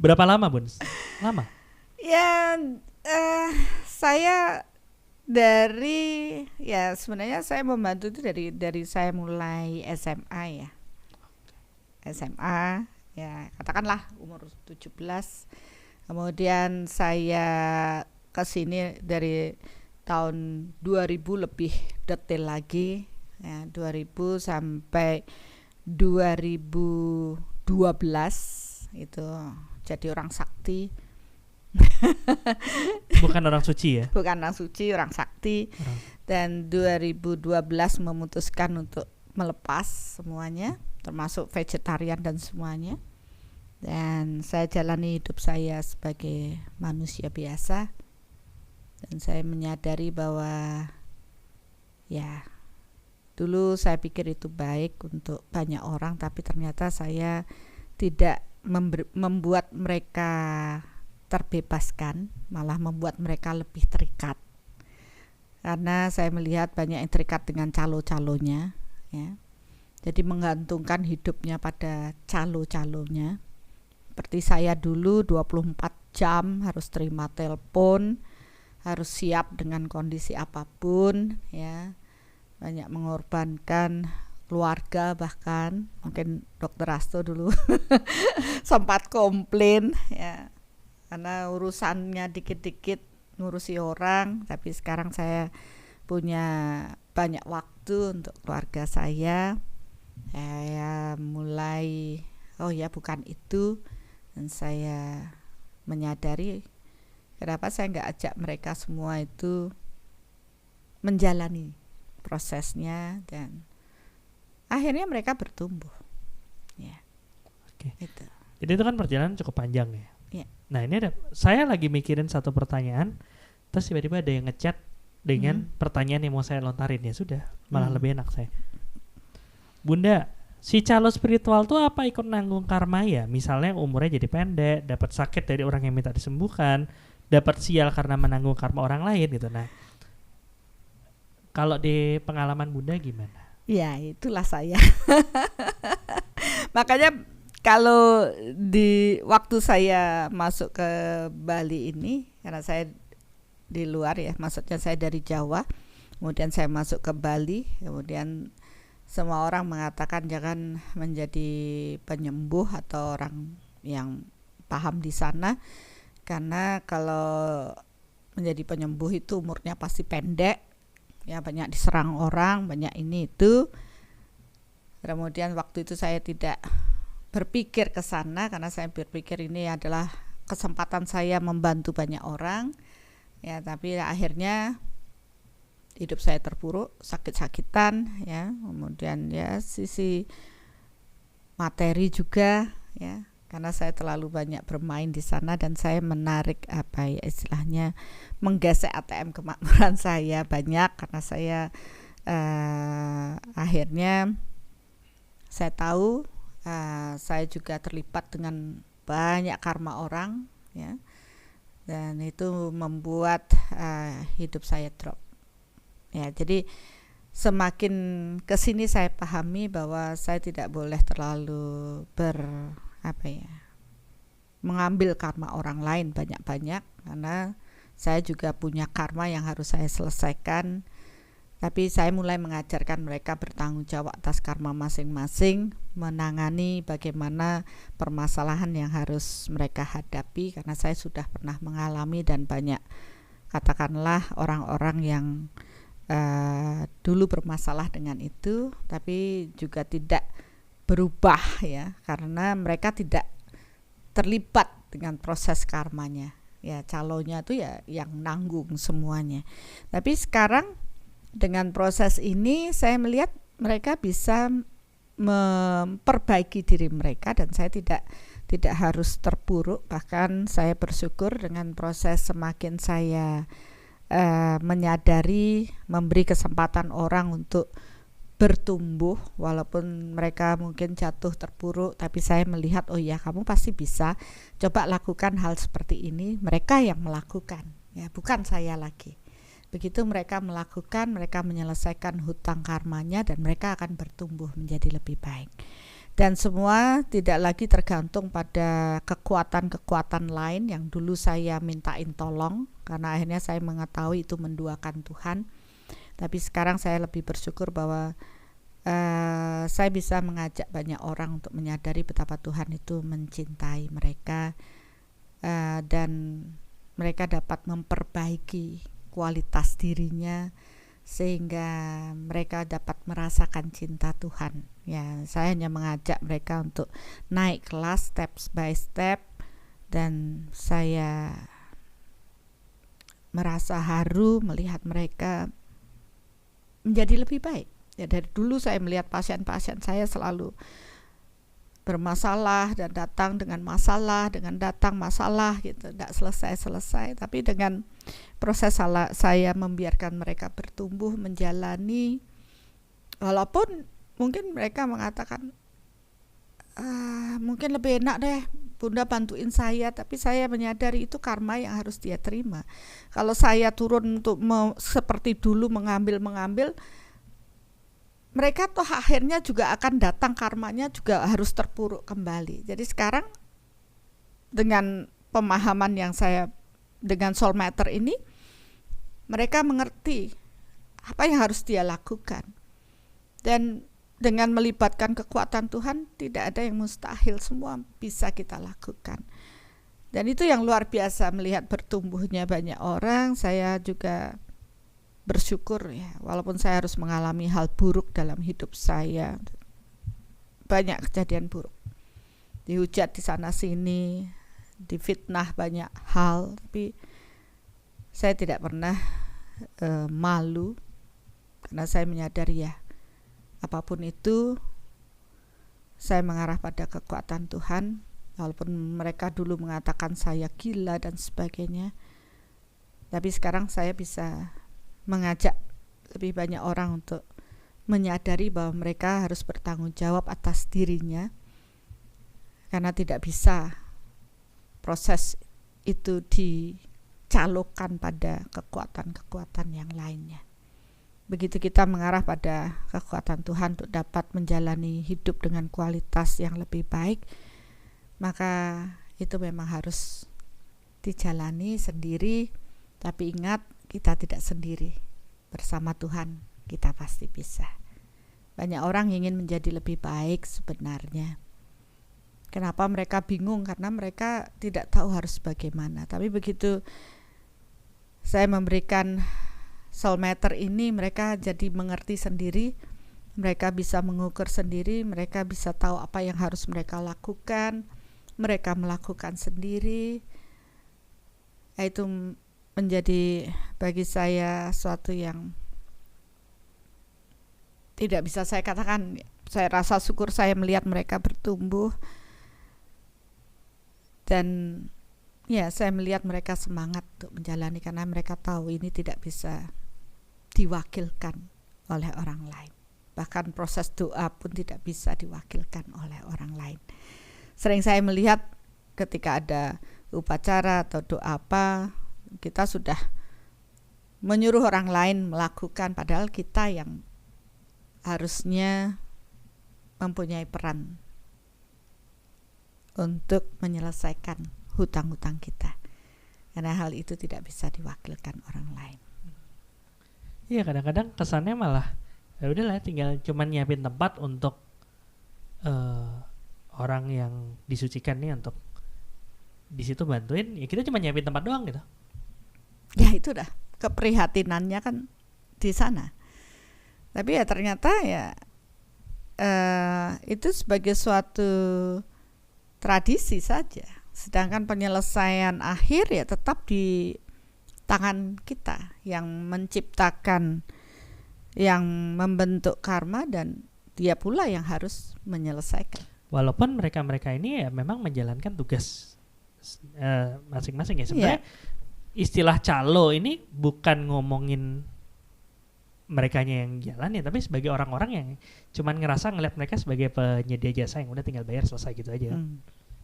Berapa lama Bun? Lama?
Ya saya sebenarnya saya membantu itu dari saya mulai SMA ya. SMA ya katakanlah umur 17. Kemudian saya ke sini dari tahun 2000 lebih detail lagi ya, 2000 sampai 2012 itu jadi orang sakti.
Bukan orang suci ya?
Bukan orang suci, orang sakti. Dan 2012 memutuskan untuk melepas semuanya, termasuk vegetarian dan semuanya. Dan saya jalani hidup saya sebagai manusia biasa. Dan saya menyadari bahwa ya dulu saya pikir itu baik untuk banyak orang, tapi ternyata saya tidak membuat mereka terbebaskan, malah membuat mereka lebih terikat. Karena saya melihat banyak yang terikat dengan calo-calonya, ya. Jadi menggantungkan hidupnya pada calo-calonya. Seperti saya dulu 24 jam harus terima telepon, harus siap dengan kondisi apapun, ya. Banyak mengorbankan keluarga, bahkan mungkin Dokter Asto dulu sempat komplain ya karena urusannya dikit-dikit ngurusi orang, tapi sekarang saya punya banyak waktu untuk keluarga saya mulai bukan itu, dan saya menyadari kenapa saya nggak ajak mereka semua itu menjalani prosesnya, dan akhirnya mereka bertumbuh. Ya.
Oke.
Itu.
Jadi itu kan perjalanan cukup panjang ya.
Iya.
Nah ini saya lagi mikirin satu pertanyaan, terus tiba-tiba ada yang ngechat dengan pertanyaan yang mau saya lontarin, ya sudah, malah lebih enak saya. Bunda, si calo spiritual tuh apa ikut nanggung karma ya? Misalnya umurnya jadi pendek, dapat sakit dari orang yang minta disembuhkan, dapat sial karena menanggung karma orang lain gitu. Nah, kalau di pengalaman Bunda gimana?
Ya, itulah saya. Makanya kalau di waktu saya masuk ke Bali ini, karena saya di luar ya, maksudnya saya dari Jawa, kemudian saya masuk ke Bali, kemudian semua orang mengatakan jangan menjadi penyembuh atau orang yang paham di sana, karena kalau menjadi penyembuh itu umurnya pasti pendek, ya banyak diserang orang, banyak ini itu. Kemudian waktu itu saya tidak berpikir ke sana, karena saya berpikir ini adalah kesempatan saya membantu banyak orang. Ya, tapi akhirnya hidup saya terpuruk, sakit-sakitan ya, kemudian ya sisi materi juga ya, karena saya terlalu banyak bermain di sana dan saya menarik apa ya istilahnya, menggesek ATM kemakmuran saya banyak, karena saya akhirnya saya tahu saya juga terlibat dengan banyak karma orang ya. Dan itu membuat hidup saya drop. Ya, jadi semakin kesini saya pahami bahwa saya tidak boleh terlalu mengambil karma orang lain banyak-banyak, karena saya juga punya karma yang harus saya selesaikan. Tapi saya mulai mengajarkan mereka bertanggung jawab atas karma masing-masing, menangani bagaimana permasalahan yang harus mereka hadapi, karena saya sudah pernah mengalami dan banyak katakanlah orang-orang yang dulu bermasalah dengan itu, tapi juga tidak berubah ya, karena mereka tidak terlibat dengan proses karmanya. Ya, calonya itu ya yang nanggung semuanya. Tapi sekarang dengan proses ini saya melihat mereka bisa memperbaiki diri mereka dan saya tidak harus terpuruk. Bahkan saya bersyukur dengan proses semakin saya menyadari, memberi kesempatan orang untuk bertumbuh walaupun mereka mungkin jatuh terpuruk, tapi saya melihat oh ya kamu pasti bisa, coba lakukan hal seperti ini. Mereka yang melakukan ya, bukan saya lagi. Begitu mereka melakukan, mereka menyelesaikan hutang karmanya dan mereka akan bertumbuh menjadi lebih baik. Dan semua tidak lagi tergantung pada kekuatan-kekuatan lain yang dulu saya mintain tolong, karena akhirnya saya mengetahui itu menduakan Tuhan. Tapi sekarang saya lebih bersyukur bahwa saya bisa mengajak banyak orang untuk menyadari betapa Tuhan itu mencintai mereka, dan mereka dapat memperbaiki kualitas dirinya sehingga mereka dapat merasakan cinta Tuhan. Ya, saya hanya mengajak mereka untuk naik kelas step by step, dan saya merasa haru melihat mereka menjadi lebih baik. Ya, dari dulu saya melihat pasien-pasien saya selalu bermasalah dan datang dengan masalah, gitu, tidak selesai. Tapi dengan proses saya membiarkan mereka bertumbuh, menjalani, walaupun mungkin mereka mengatakan mungkin lebih enak deh Bunda bantuin saya, tapi saya menyadari itu karma yang harus dia terima. Kalau saya turun untuk seperti dulu mengambil, mereka toh akhirnya juga akan datang, karmanya juga harus terpuruk kembali. Jadi sekarang dengan pemahaman yang saya dengan soul matter ini, mereka mengerti apa yang harus dia lakukan. Dan dengan melibatkan kekuatan Tuhan, tidak ada yang mustahil, semua bisa kita lakukan. Dan itu yang luar biasa melihat bertumbuhnya banyak orang. Saya juga bersyukur ya, walaupun saya harus mengalami hal buruk dalam hidup saya, banyak kejadian buruk, dihujat di sana sini, difitnah banyak hal, tapi saya tidak pernah malu, karena saya menyadari ya apapun itu saya mengarah pada kekuatan Tuhan. Walaupun mereka dulu mengatakan saya gila dan sebagainya, tapi sekarang saya bisa mengajak lebih banyak orang untuk menyadari bahwa mereka harus bertanggung jawab atas dirinya, karena tidak bisa proses itu dicalokkan pada kekuatan-kekuatan yang lainnya. Begitu kita mengarah pada kekuatan Tuhan untuk dapat menjalani hidup dengan kualitas yang lebih baik, maka itu memang harus dijalani sendiri. Tapi ingat, kita tidak sendiri. Bersama Tuhan kita pasti bisa. Banyak orang ingin menjadi lebih baik sebenarnya. Kenapa mereka bingung? Karena mereka tidak tahu harus bagaimana. Tapi begitu saya memberikan soul meter ini, mereka jadi mengerti sendiri, mereka bisa mengukur sendiri, mereka bisa tahu apa yang harus mereka lakukan, mereka melakukan sendiri. Itu menjadi bagi saya suatu yang tidak bisa saya katakan. Saya rasa syukur saya melihat mereka bertumbuh, dan ya, saya melihat mereka semangat untuk menjalani, karena mereka tahu ini tidak bisa diwakilkan oleh orang lain. Bahkan proses doa pun tidak bisa diwakilkan oleh orang lain. Sering saya melihat ketika ada upacara atau doa apa, kita sudah menyuruh orang lain melakukan, padahal kita yang harusnya mempunyai peran untuk menyelesaikan hutang-hutang kita, karena hal itu tidak bisa diwakilkan orang lain.
Iya, kadang-kadang kesannya malah ya udahlah, tinggal cuman nyiapin tempat untuk orang yang disucikan nih untuk di situ bantuin, ya kita cuma nyiapin tempat doang gitu.
Ya itu dah keprihatinannya kan di sana. Tapi ya ternyata ya itu sebagai suatu tradisi saja. Sedangkan penyelesaian akhir ya tetap di tangan kita yang menciptakan, yang membentuk karma, dan dia pula yang harus menyelesaikan.
Walaupun mereka-mereka ini ya memang menjalankan tugas masing-masing ya. Sebenarnya istilah calo ini bukan ngomongin merekanya yang jalan ya, tapi sebagai orang-orang yang cuman ngerasa ngeliat mereka sebagai penyedia jasa yang udah tinggal bayar selesai gitu aja.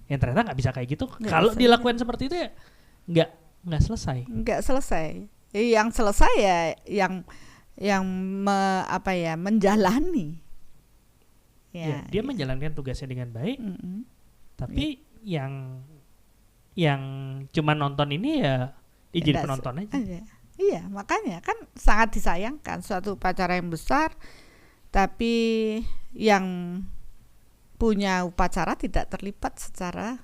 Yang ternyata nggak bisa kayak gitu. Kalau dilakukan seperti itu ya nggak selesai. Nggak selesai.
Yang selesai ya yang menjalani.
Ya, dia menjalankan tugasnya dengan baik. Tapi yang cuma nonton ini ya dia jadi penonton aja.
Iya, makanya kan sangat disayangkan suatu upacara yang besar, tapi yang punya upacara tidak terlibat secara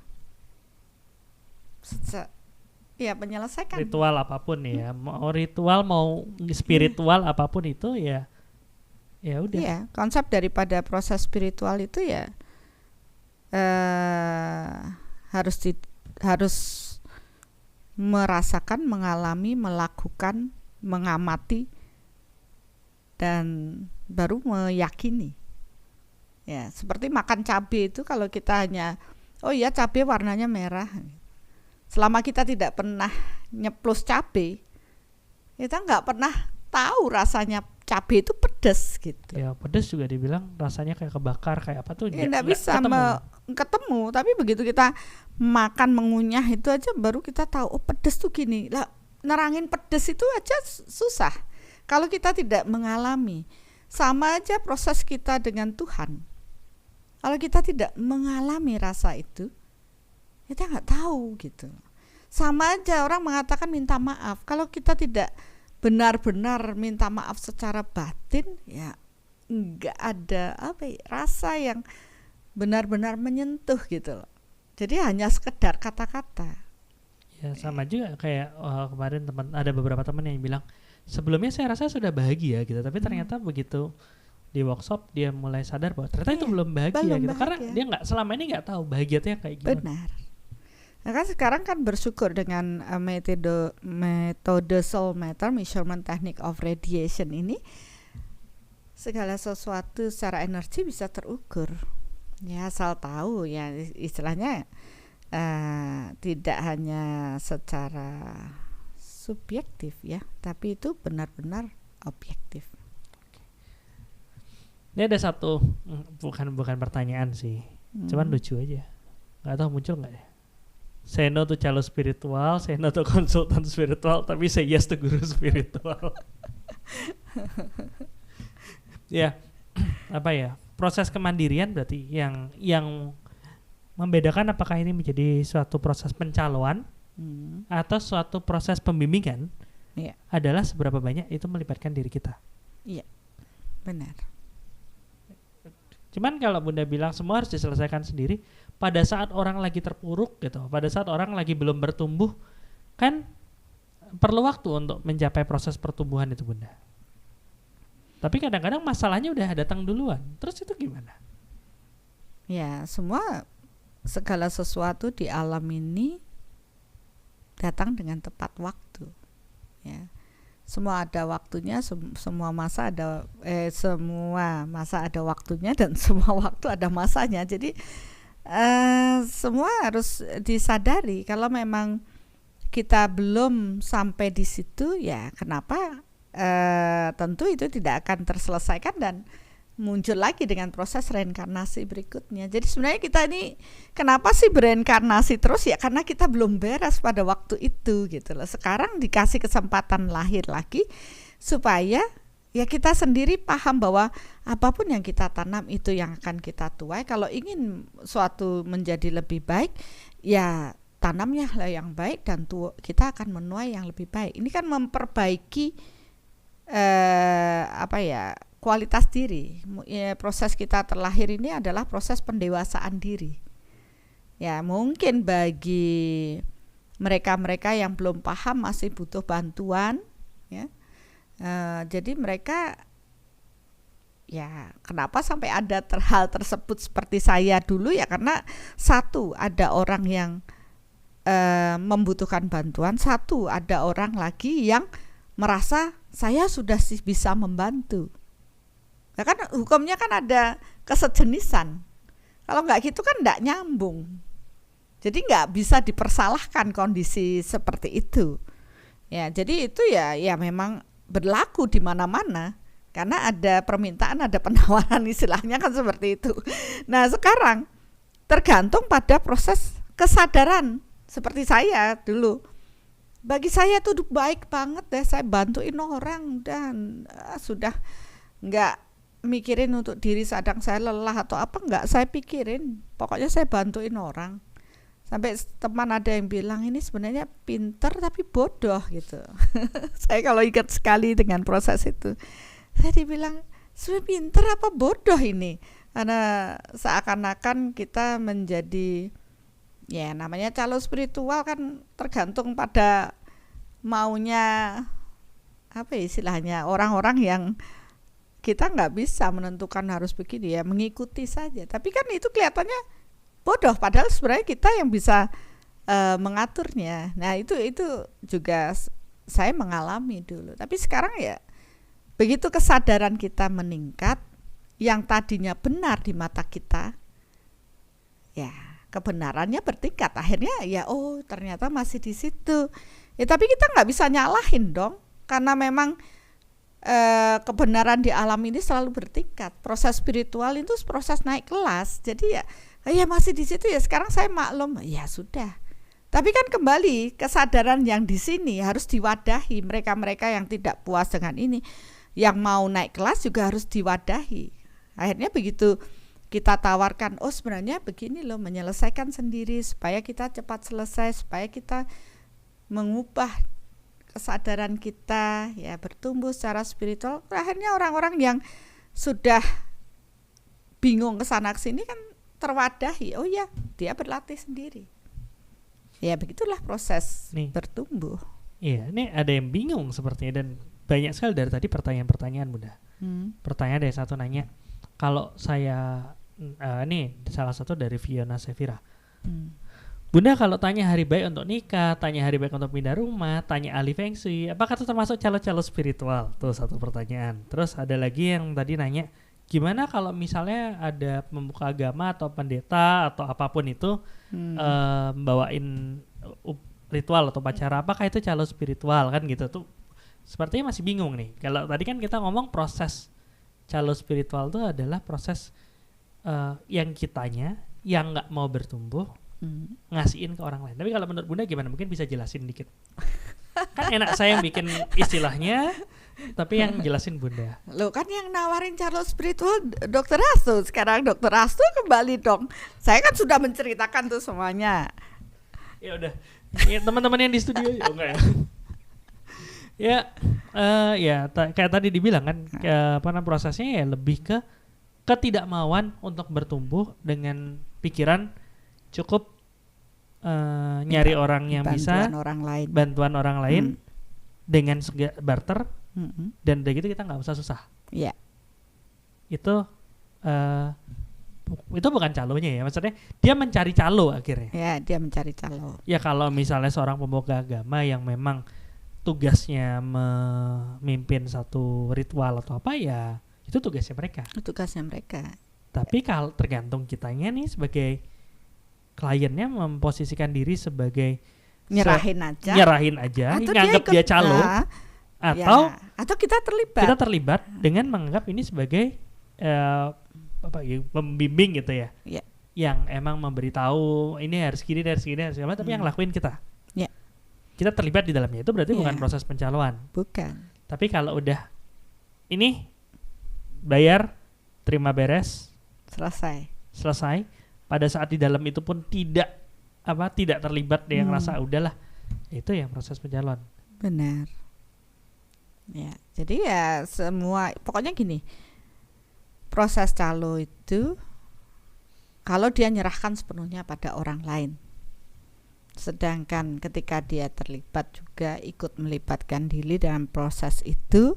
menyelesaikan
ritual apapun ya, mau ritual mau spiritual apapun itu ya udah.
Iya, konsep daripada proses spiritual itu ya harus merasakan, mengalami, melakukan, mengamati, dan baru meyakini. Ya, seperti makan cabai itu, kalau kita hanya cabai warnanya merah, selama kita tidak pernah nyeplos cabai, kita nggak pernah tahu rasanya cabai itu pedas gitu.
Ya, pedas juga dibilang rasanya kayak kebakar, kayak apa tuh
nggak bisa ketemu. Tapi begitu kita makan, mengunyah itu aja baru kita tahu, oh pedas tuh gini. Lah, nerangin pedas itu aja susah kalau kita tidak mengalami. Sama aja proses kita dengan Tuhan. Kalau kita tidak mengalami rasa itu, kita nggak tahu gitu. Sama aja orang mengatakan minta maaf, kalau kita tidak benar-benar minta maaf secara batin, ya nggak ada rasa yang benar-benar menyentuh gitu loh. Jadi hanya sekedar kata-kata.
Ya sama juga kayak kemarin ada beberapa teman yang bilang sebelumnya saya rasa sudah bahagia gitu, tapi ternyata begitu di workshop dia mulai sadar bahwa ternyata itu belum bahagia gitu, karena dia selama ini nggak tahu bahagia itu yang kayak gimana.
Benar. Nah kan sekarang kan bersyukur dengan metode soul meter, measurement technique of radiation ini, segala sesuatu secara energi bisa terukur. Ya asal tahu ya, istilahnya tidak hanya secara subjektif ya, tapi itu benar-benar objektif.
Ini ada satu, bukan pertanyaan sih, cuman lucu aja. Nggak tahu muncul nggak ya? Say no to calo spiritual, say no to konsultan spiritual, tapi say yes to guru spiritual. Ya, apa ya? Proses kemandirian berarti yang membedakan apakah ini menjadi suatu proses pencaloan atau suatu proses pembimbingan adalah seberapa banyak itu melibatkan diri kita.
Iya, benar.
Cuman kalau Bunda bilang semua harus diselesaikan sendiri, pada saat orang lagi terpuruk gitu, pada saat orang lagi belum bertumbuh, kan perlu waktu untuk mencapai proses pertumbuhan itu, Bunda. Tapi kadang-kadang masalahnya udah datang duluan, terus itu gimana?
Ya, segala sesuatu di alam ini datang dengan tepat waktu. Ya, semua ada waktunya, semua masa ada waktunya dan semua waktu ada masanya. Jadi semua harus disadari kalau memang kita belum sampai di situ, ya kenapa? Tentu itu tidak akan terselesaikan dan muncul lagi dengan proses reinkarnasi berikutnya. Jadi sebenarnya kita ini kenapa sih bereinkarnasi terus, ya karena kita belum beres pada waktu itu gitu loh. Sekarang dikasih kesempatan lahir lagi supaya ya kita sendiri paham bahwa apapun yang kita tanam itu yang akan kita tuai. Kalau ingin suatu menjadi lebih baik, ya tanamnya lah yang baik dan kita akan menuai yang lebih baik. Ini kan memperbaiki kualitas diri. Proses kita terlahir ini adalah proses pendewasaan diri. Ya, mungkin bagi mereka-mereka yang belum paham masih butuh bantuan, ya. Jadi mereka, ya kenapa sampai ada hal tersebut seperti saya dulu, ya karena satu ada orang yang membutuhkan bantuan, satu ada orang lagi yang merasa saya sudah bisa membantu. Nah, kan hukumnya kan ada kesejenisan. Kalau nggak gitu kan nggak nyambung. Jadi nggak bisa dipersalahkan kondisi seperti itu. Ya, jadi itu ya memang berlaku di mana-mana karena ada permintaan, ada penawaran, istilahnya kan seperti itu. Nah, sekarang tergantung pada proses kesadaran seperti saya dulu. Bagi saya tuh baik banget deh, saya bantuin orang dan sudah nggak mikirin untuk diri, sedang saya lelah atau apa nggak saya pikirin, pokoknya saya bantuin orang. Sampai teman ada yang bilang ini sebenarnya pinter tapi bodoh gitu. Saya kalau ingat sekali dengan proses itu, saya dibilang sebenarnya pinter apa bodoh ini, karena seakan-akan kita menjadi, ya namanya calo spiritual kan tergantung pada maunya apa istilahnya orang-orang yang kita nggak bisa menentukan harus begini, ya mengikuti saja. Tapi kan itu kelihatannya bodoh, padahal sebenarnya kita yang bisa mengaturnya. Nah itu juga saya mengalami dulu. Tapi sekarang ya begitu kesadaran kita meningkat, yang tadinya benar di mata kita, ya kebenarannya bertingkat. Akhirnya ya ternyata masih di situ. Ya tapi kita nggak bisa nyalahin dong, karena memang kebenaran di alam ini selalu bertingkat. Proses spiritual itu proses naik kelas. Jadi ya masih di situ, ya sekarang saya maklum, ya sudah. Tapi kan kembali kesadaran yang di sini harus diwadahi. Mereka-mereka yang tidak puas dengan ini, yang mau naik kelas juga harus diwadahi. Akhirnya begitu kita tawarkan, sebenarnya begini loh, menyelesaikan sendiri supaya kita cepat selesai, supaya kita mengubah kesadaran kita, ya bertumbuh secara spiritual. Akhirnya orang-orang yang sudah bingung kesana kesini kan terwadahi, ya dia berlatih sendiri. Ya begitulah proses bertumbuh.
Iya, ini ada yang bingung sepertinya, dan banyak sekali dari tadi pertanyaan-pertanyaan, Bunda. Pertanyaan dari satu nanya, kalau saya ini salah satu dari Fiona Sevira. Bunda, kalau tanya hari baik untuk nikah, tanya hari baik untuk pindah rumah, tanya ahli feng shui, apakah itu termasuk calo-calo spiritual? Tuh satu pertanyaan. Terus ada lagi yang tadi nanya, gimana kalau misalnya ada pemuka agama atau pendeta atau apapun itu bawain ritual atau upacara, apakah itu calo spiritual kan gitu tuh? Sepertinya masih bingung nih. Kalau tadi kan kita ngomong proses calo spiritual itu adalah proses yang kitanya yang nggak mau bertumbuh ngasihin ke orang lain. Tapi kalau menurut Bunda gimana? Mungkin bisa jelasin dikit. Kan enak saya yang bikin istilahnya, tapi yang jelasin Bunda.
Lo kan yang nawarin calo spiritual Dokter Hasto. Sekarang Dokter Hasto kembali dong. Saya kan sudah menceritakan tuh semuanya.
Ya udah. Ya, teman-teman yang di studio enggak ya? Kayak tadi dibilang kan, prosesnya ya lebih ke ketidakmauan untuk bertumbuh dengan pikiran cukup nyari orang yang bisa bantuan orang lain dengan barter, dan dari gitu kita nggak usah susah.
Iya.
Itu bukan calonya ya, maksudnya dia mencari calo akhirnya.
Ya, dia mencari calo.
Ya kalau misalnya seorang pemuka agama yang memang tugasnya memimpin satu ritual atau apa, ya itu tugasnya mereka.
Tugasnya mereka.
Tapi kalau tergantung kitanya nih sebagai kliennya memposisikan diri sebagai nyerahin aja, nganggap dia calo, atau kita terlibat dengan menganggap ini sebagai pembimbing gitu ya, yang emang memberitahu ini harus gini, tapi yang lakuin kita. Kita terlibat di dalamnya, itu berarti bukan proses pencaloan.
Bukan.
Tapi kalau udah ini bayar, terima beres, selesai. Pada saat di dalam itu pun tidak terlibat dia yang rasa udahlah, itu yang proses pencaloan.
Benar. Ya, jadi ya semua pokoknya gini. Proses calo itu kalau dia nyerahkan sepenuhnya pada orang lain. Sedangkan ketika dia terlibat juga ikut melibatkan diri dalam proses itu,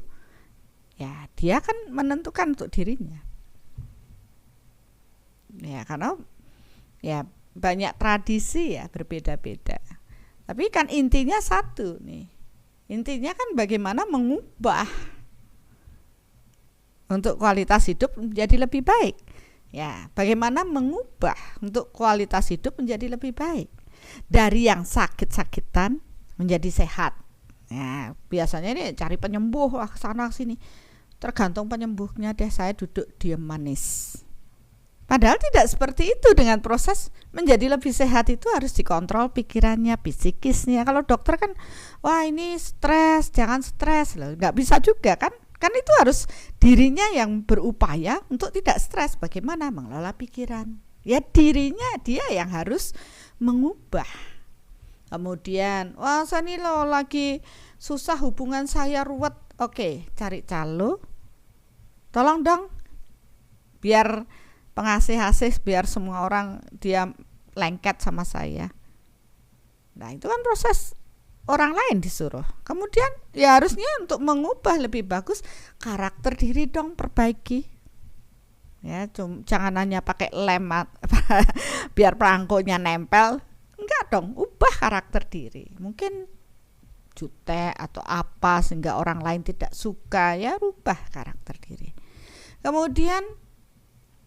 ya dia kan menentukan untuk dirinya. Ya karena ya banyak tradisi ya berbeda-beda. Tapi kan intinya satu nih. Intinya kan bagaimana mengubah untuk kualitas hidup menjadi lebih baik. Ya, bagaimana mengubah untuk kualitas hidup menjadi lebih baik. Dari yang sakit-sakitan menjadi sehat. Ya, biasanya ini cari penyembuh sana sini. Tergantung penyembuhnya deh, saya duduk diam manis. Padahal tidak seperti itu. Dengan proses menjadi lebih sehat itu harus dikontrol pikirannya, psikisnya. Kalau dokter kan, wah ini stres, jangan stres loh. Nggak bisa juga kan? Kan itu harus dirinya yang berupaya untuk tidak stres. Bagaimana mengelola pikiran? Ya dirinya dia yang harus mengubah. Kemudian, wah saya nih loh lagi susah, hubungan saya ruwet. Oke, cari calo. Tolong dong, biar pengasih-asih, biar semua orang dia lengket sama saya. Nah itu kan proses orang lain disuruh. Kemudian ya harusnya untuk mengubah lebih bagus karakter diri dong, perbaiki. Ya, jangan hanya pakai lem biar perangkonya nempel. Enggak dong, ubah karakter diri. Mungkin jutek atau apa sehingga orang lain tidak suka, ya rubah karakter diri. Kemudian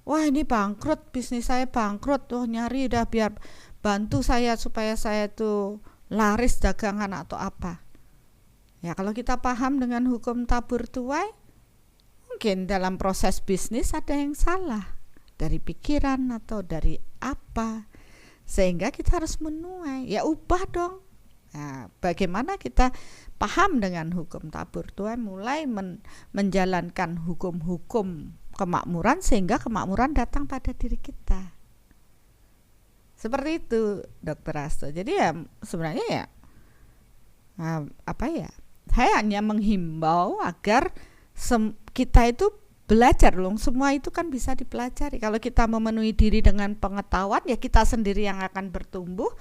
wah ini bangkrut, bisnis saya bangkrut. Nyari udah biar bantu saya supaya saya tuh laris dagangan atau apa. Ya kalau kita paham dengan hukum tabur tuai, mungkin dalam proses bisnis ada yang salah dari pikiran atau dari apa, sehingga kita harus menuai. Ya ubah dong. Nah, bagaimana kita paham dengan hukum tabur tuai, mulai menjalankan hukum-hukum kemakmuran sehingga kemakmuran datang pada diri kita. Seperti itu Dokter Hasto. Jadi ya sebenarnya ya saya hanya menghimbau agar kita itu belajar loh. Semua itu kan bisa dipelajari. Kalau kita memenuhi diri dengan pengetahuan, ya kita sendiri yang akan bertumbuh.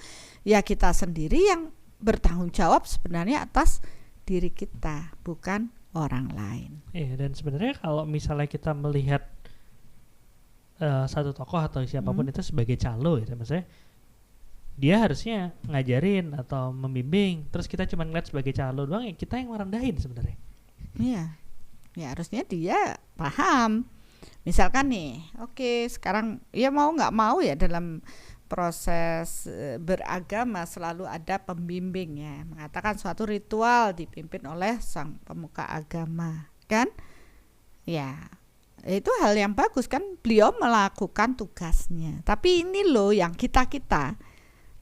Ya kita sendiri yang bertanggung jawab sebenarnya atas diri kita, bukan orang lain.
Iya, dan sebenarnya kalau misalnya kita melihat satu tokoh atau siapapun itu sebagai calo ya, maksudnya dia harusnya ngajarin atau membimbing, terus kita cuma ngeliat sebagai calo doang, ya kita yang merendahin sebenarnya.
Iya. Ya harusnya dia paham Misalkan nih, oke, sekarang ya mau nggak mau ya dalam proses beragama selalu ada pembimbing ya, mengatakan suatu ritual dipimpin oleh sang pemuka agama, kan? Ya, itu hal yang bagus kan, beliau melakukan tugasnya. Tapi ini loh yang kita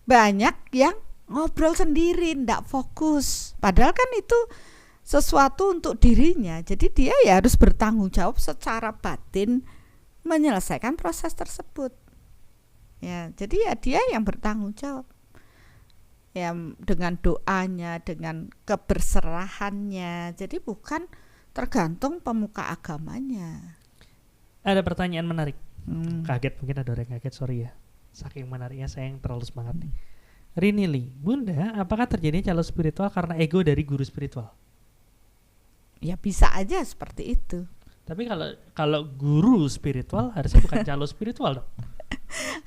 banyak yang ngobrol sendiri, ndak fokus. Padahal kan itu sesuatu untuk dirinya. Jadi dia ya harus bertanggung jawab secara batin menyelesaikan proses tersebut. Ya, jadi ya dia yang bertanggung jawab. Ya, dengan doanya, dengan keberserahannya. Jadi bukan tergantung pemuka agamanya.
Ada pertanyaan menarik. Kaget, mungkin ada orang kaget, sorry ya. Saking menariknya saya yang terlalu semangat nih. Rini Lee, Bunda, apakah terjadinya calo spiritual karena ego dari guru spiritual?
Ya bisa aja seperti itu.
Tapi kalau guru spiritual harusnya bukan calo spiritual dong.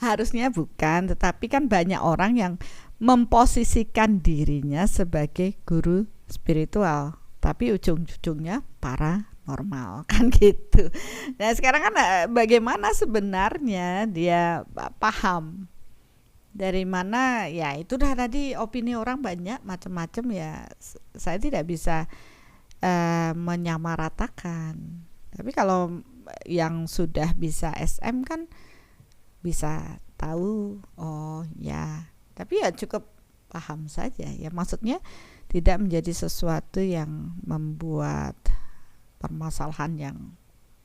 Harusnya bukan, tetapi kan banyak orang yang memposisikan dirinya sebagai guru spiritual, tapi ujung-ujungnya paranormal kan gitu. Nah sekarang kan bagaimana sebenarnya dia paham dari mana, ya itu dah tadi opini orang banyak macam-macam ya, saya tidak bisa menyamaratakan. Tapi kalau yang sudah bisa SM kan bisa tahu, oh ya, tapi ya cukup paham saja ya, maksudnya tidak menjadi sesuatu yang membuat permasalahan yang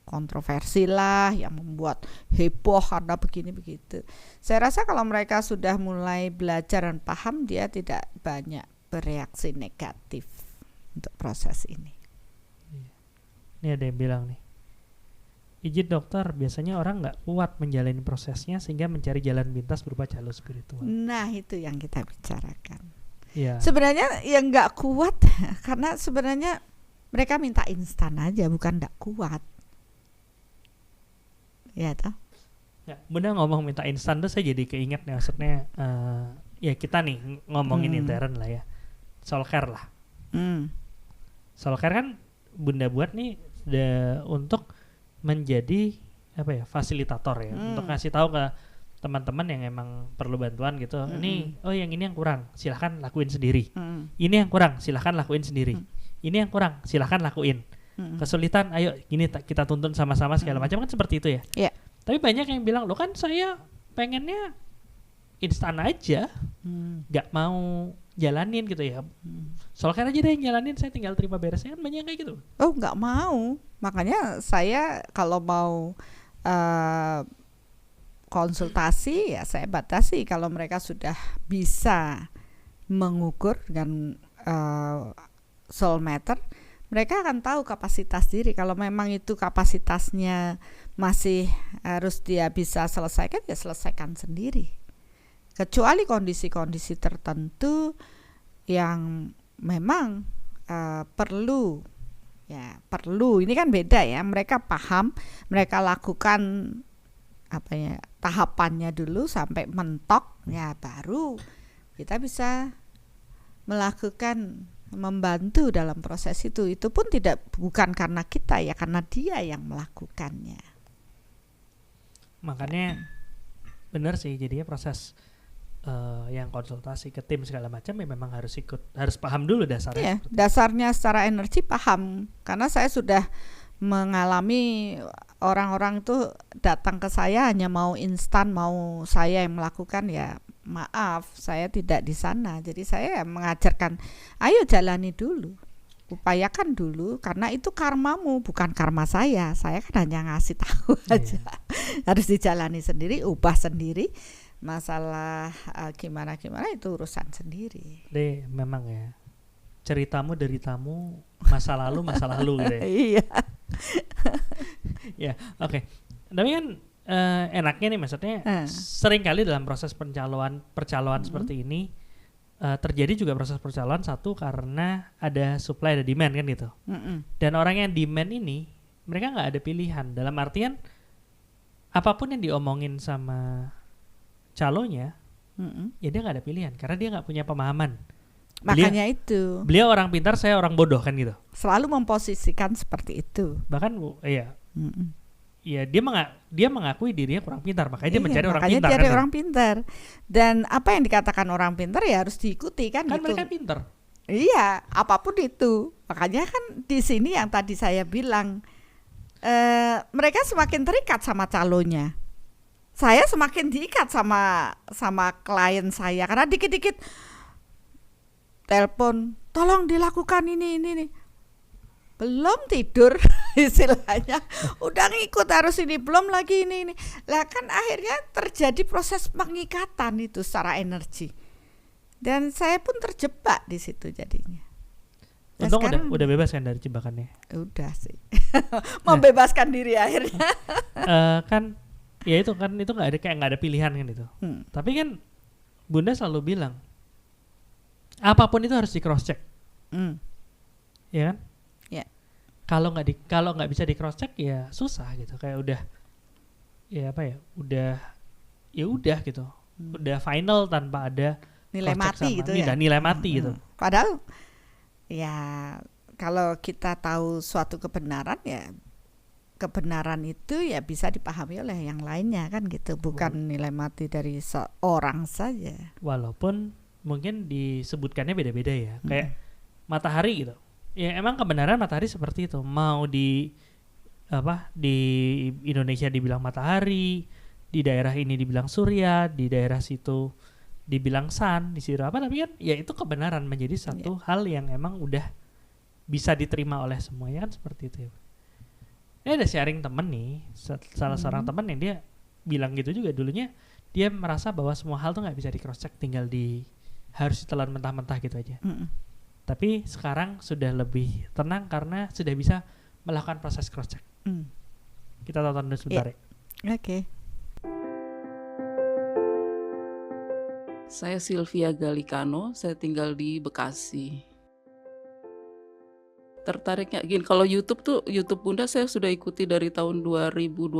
kontroversi lah, yang membuat heboh karena begini begitu. Saya rasa kalau mereka sudah mulai belajar dan paham, dia tidak banyak bereaksi negatif untuk proses ini.
Ini ada yang bilang nih, izin dokter, biasanya orang nggak kuat menjalani prosesnya sehingga mencari jalan pintas berupa calo spiritual.
Nah itu yang kita bicarakan.
Ya.
Sebenarnya yang nggak kuat karena sebenarnya mereka minta instan aja, bukan nggak kuat. Ya toh.
Ya, Bunda ngomong minta instan tuh saya jadi keinget nih, maksudnya ya kita nih ngomongin intern lah ya, soulcare lah. Soulcare kan Bunda buat nih untuk menjadi apa ya, fasilitator ya, untuk ngasih tahu ke teman-teman yang emang perlu bantuan gitu. Ini yang ini yang kurang, silahkan lakuin sendiri. Ini yang kurang, silahkan lakuin sendiri. Ini yang kurang, silahkan lakuin. Kesulitan, ayo gini kita tuntun sama-sama segala macam, kan seperti itu ya.
Yeah.
Tapi banyak yang bilang, lo kan saya pengennya instan aja, nggak mau jalanin gitu ya. Soalnya aja deh yang jalanin, saya tinggal terima beresnya, kan banyak yang kayak gitu.
Oh nggak mau, makanya saya kalau mau konsultasi ya saya batasi kalau mereka sudah bisa mengukur dengan soul matter. Mereka akan tahu kapasitas diri. Kalau memang itu kapasitasnya masih harus dia bisa selesaikan, ya selesaikan sendiri. Kecuali kondisi-kondisi tertentu yang memang perlu. Ya, perlu. Ini kan beda ya. Mereka paham, mereka lakukan tahapannya dulu sampai mentok, ya baru kita bisa melakukan, membantu dalam proses itu. Itu pun bukan karena kita ya, karena dia yang melakukannya.
Makanya benar sih, jadinya proses yang konsultasi ke tim segala macam ya memang harus paham dulu dasarnya.
Ya, dasarnya secara energi paham, karena saya sudah mengalami orang-orang itu datang ke saya hanya mau instan, mau saya yang melakukan. Ya maaf, saya tidak di sana. Jadi saya mengajarkan, ayo jalani dulu, upayakan dulu, karena itu karmamu, bukan karma saya. Saya kan hanya ngasih tahu aja. Harus dijalani sendiri, ubah sendiri. Masalah gimana itu urusan sendiri.
Deh, memang ya, ceritamu deritamu, masa lalu gitu ya.
Iya.
Ya, oke. Tapi kan enaknya nih, maksudnya sering kali dalam proses percaloan seperti ini terjadi juga proses percaloan, satu karena ada supply, ada demand kan gitu. Dan orang yang demand ini mereka nggak ada pilihan, dalam artian apapun yang diomongin sama calonya, ya dia nggak ada pilihan karena dia nggak punya pemahaman.
Makanya
beliau orang pintar, saya orang bodoh kan gitu.
Selalu memposisikan seperti itu.
Bahkan iya. ya dia mengakui dirinya kurang pintar, makanya dia mencari orang
makanya
pintar.
cari
Kan?
orang pintar. Dan apa yang dikatakan orang pintar ya harus diikuti kan
Kan
gitu.
mereka pintar.
Iya, apapun itu. Makanya kan di sini yang tadi saya bilang, mereka semakin terikat sama calonnya. Saya semakin diikat sama klien saya karena dikit-dikit telepon, tolong dilakukan ini. Belum tidur istilahnya, udah ngikut harus ini, belum lagi ini. Lah kan akhirnya terjadi proses pengikatan itu secara energi. Dan saya pun terjebak di situ jadinya. Nah,
Untung
sekarang
udah bebas kan dari jebakannya.
udah sih. Membebaskan diri akhirnya.
Kan ya itu nggak ada, kayak nggak ada pilihan kan itu. Tapi kan Bunda selalu bilang apapun itu harus di cross check. Ya kan?
Ya.
Kalau nggak bisa di cross check ya susah gitu, kayak udah ya apa ya, udah gitu, udah final tanpa ada
Nilai
cross check
mati
sama-
gitu
ini
ya.
udah nilai mati gitu.
Padahal ya kalau kita tahu suatu kebenaran ya kebenaran itu ya bisa dipahami oleh yang lainnya kan gitu, bukan nilai mati dari seorang saja.
Walaupun mungkin disebutkannya beda-beda ya, kayak matahari gitu. Ya emang kebenaran matahari seperti itu. Mau di Indonesia dibilang matahari, di daerah ini dibilang surya, di daerah situ dibilang sun, di situ apa, tapi kan ya itu kebenaran menjadi satu hal yang emang udah bisa diterima oleh semuanya kan, seperti itu ya. Ini ada sharing temen nih, salah seorang temen yang dia bilang gitu juga, dulunya dia merasa bahwa semua hal tuh nggak bisa di cross check, tinggal harus ditelan mentah-mentah gitu aja. Tapi sekarang sudah lebih tenang karena sudah bisa melakukan proses cross check. Kita tonton dulu sebentar ya.
Oke.
Saya Sylvia Galikano, saya tinggal di Bekasi. Tertariknya gini, kalau YouTube Bunda saya sudah ikuti dari tahun 2020.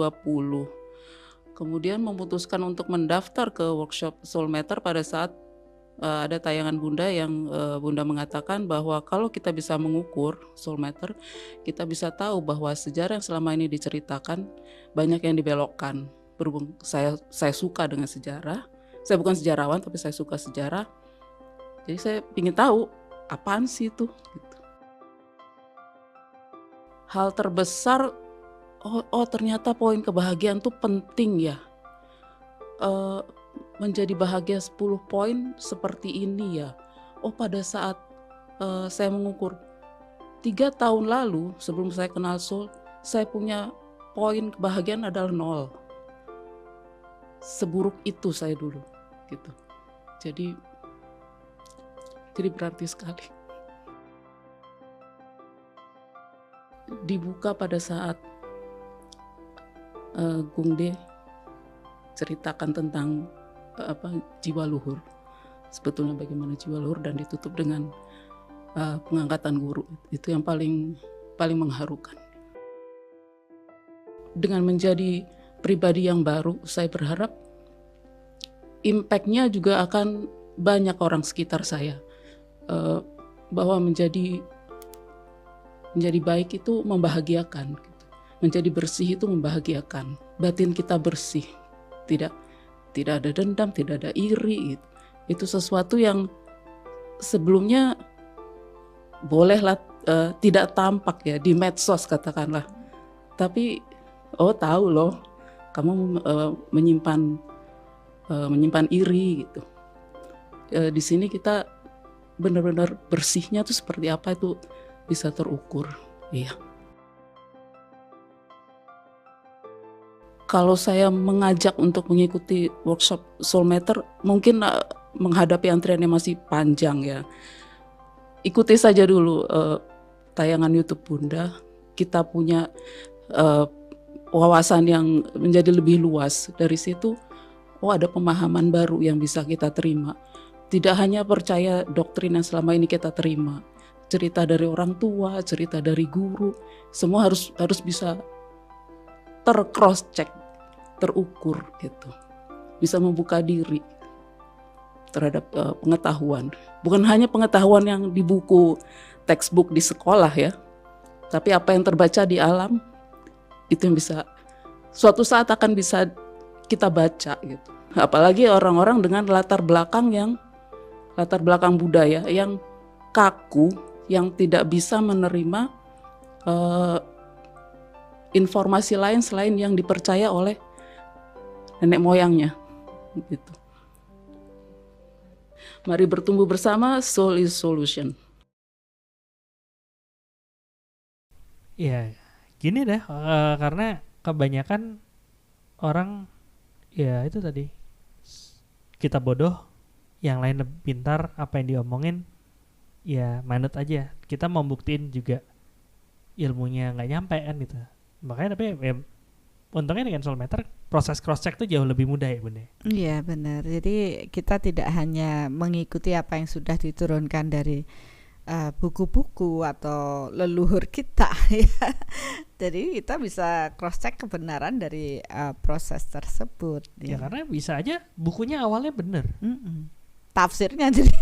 Kemudian memutuskan untuk mendaftar ke workshop Soulmatter pada saat ada tayangan Bunda yang Bunda mengatakan bahwa kalau kita bisa mengukur Soulmatter, kita bisa tahu bahwa sejarah yang selama ini diceritakan banyak yang dibelokkan. Berhubung saya suka dengan sejarah, saya bukan sejarawan tapi saya suka sejarah, jadi saya ingin tahu apaan sih itu. Gitu. Hal terbesar, ternyata poin kebahagiaan tuh penting ya. Menjadi bahagia 10 poin seperti ini ya. Pada saat saya mengukur 3 tahun lalu sebelum saya kenal Soul, saya punya poin kebahagiaan adalah 0. Seburuk itu saya dulu gitu. Jadi berarti sekali. Dibuka pada saat Gung De ceritakan tentang jiwa luhur, sebetulnya bagaimana jiwa luhur, dan ditutup dengan pengangkatan guru. Itu yang paling mengharukan. Dengan menjadi pribadi yang baru, saya berharap impact-nya juga akan banyak orang sekitar saya, bahwa menjadi baik itu membahagiakan, menjadi bersih itu membahagiakan, batin kita bersih, tidak ada dendam, tidak ada iri. Itu sesuatu yang sebelumnya bolehlah tidak tampak ya di medsos katakanlah, tapi tahu loh kamu menyimpan iri gitu. Di sini kita benar-benar bersihnya tuh seperti apa itu bisa terukur. Iya. Kalau saya mengajak untuk mengikuti workshop Soulmatter, mungkin menghadapi antriannya masih panjang ya. Ikuti saja dulu tayangan YouTube Bunda. Kita punya wawasan yang menjadi lebih luas. Dari situ, ada pemahaman baru yang bisa kita terima. Tidak hanya percaya doktrin yang selama ini kita terima. Cerita dari orang tua, cerita dari guru, semua harus bisa tercross check, terukur gitu, bisa membuka diri terhadap pengetahuan. Bukan hanya pengetahuan yang di buku textbook di sekolah ya, tapi apa yang terbaca di alam itu yang bisa suatu saat akan bisa kita baca gitu. Apalagi orang-orang dengan latar belakang budaya yang kaku, yang tidak bisa menerima informasi lain selain yang dipercaya oleh nenek moyangnya gitu. Mari bertumbuh bersama, Soul is Solution.
Ya, gini deh, karena kebanyakan orang ya itu tadi, kita bodoh, yang lain lebih pintar, apa yang diomongin ya manut aja. Kita mau buktiin juga ilmunya nggak nyampe kan gitu. Makanya tapi ya, untungnya dengan Soulmeter proses cross check tuh jauh lebih mudah ya Bunda.
Iya benar. Jadi kita tidak hanya mengikuti apa yang sudah diturunkan dari buku-buku atau leluhur kita ya. Jadi kita bisa cross check kebenaran dari proses tersebut.
Ya karena bisa aja bukunya awalnya bener.
Tafsirnya jadi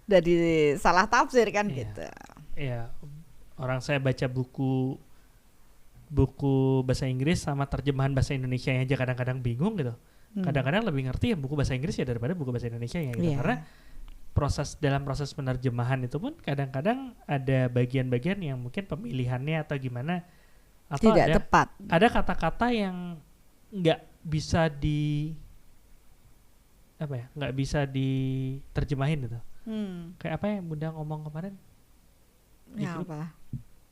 dari salah tafsir kan gitu.
Iya. Orang saya baca buku bahasa Inggris sama terjemahan bahasa Indonesia aja kadang-kadang bingung gitu. Kadang-kadang lebih ngerti buku bahasa Inggris ya daripada buku bahasa Indonesia ya gitu. Karena dalam proses penerjemahan itu pun kadang-kadang ada bagian-bagian yang mungkin pemilihannya atau gimana atau
tidak tepat.
Ada kata-kata yang nggak bisa nggak bisa diterjemahin gitu. Kayak apa yang Bunda ngomong kemarin?
Ya apa?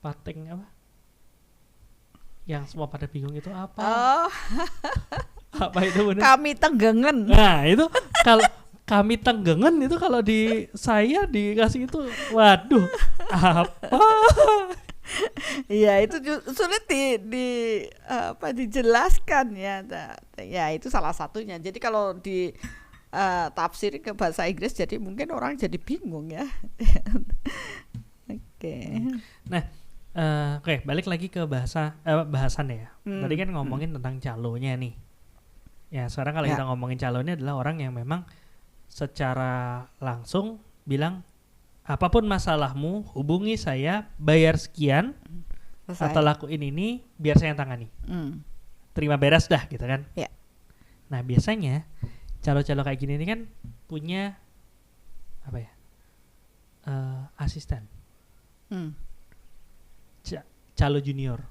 Pating apa? Yang semua pada bingung itu apa?
Oh.
Apa itu Bunda?
Kami tenggengen.
Nah itu kalau kami tenggengen itu kalau di saya dikasih itu, waduh, apa?
Iya itu sulit dijelaskan ya. Ya itu salah satunya. Jadi kalau di tafsir ke bahasa Inggris jadi mungkin orang jadi bingung ya. Oke.
Nah, oke, balik lagi ke bahasan ya. Tadi kan ngomongin tentang calonya nih. Ya sekarang kalau kita ngomongin calonya adalah orang yang memang secara langsung bilang apapun masalahmu hubungi saya, bayar sekian atau lakuin ini biar saya yang tangani. Terima beres dah gitu kan. Nah biasanya calo-calo kayak gini ini kan punya apa ya, asisten calo junior.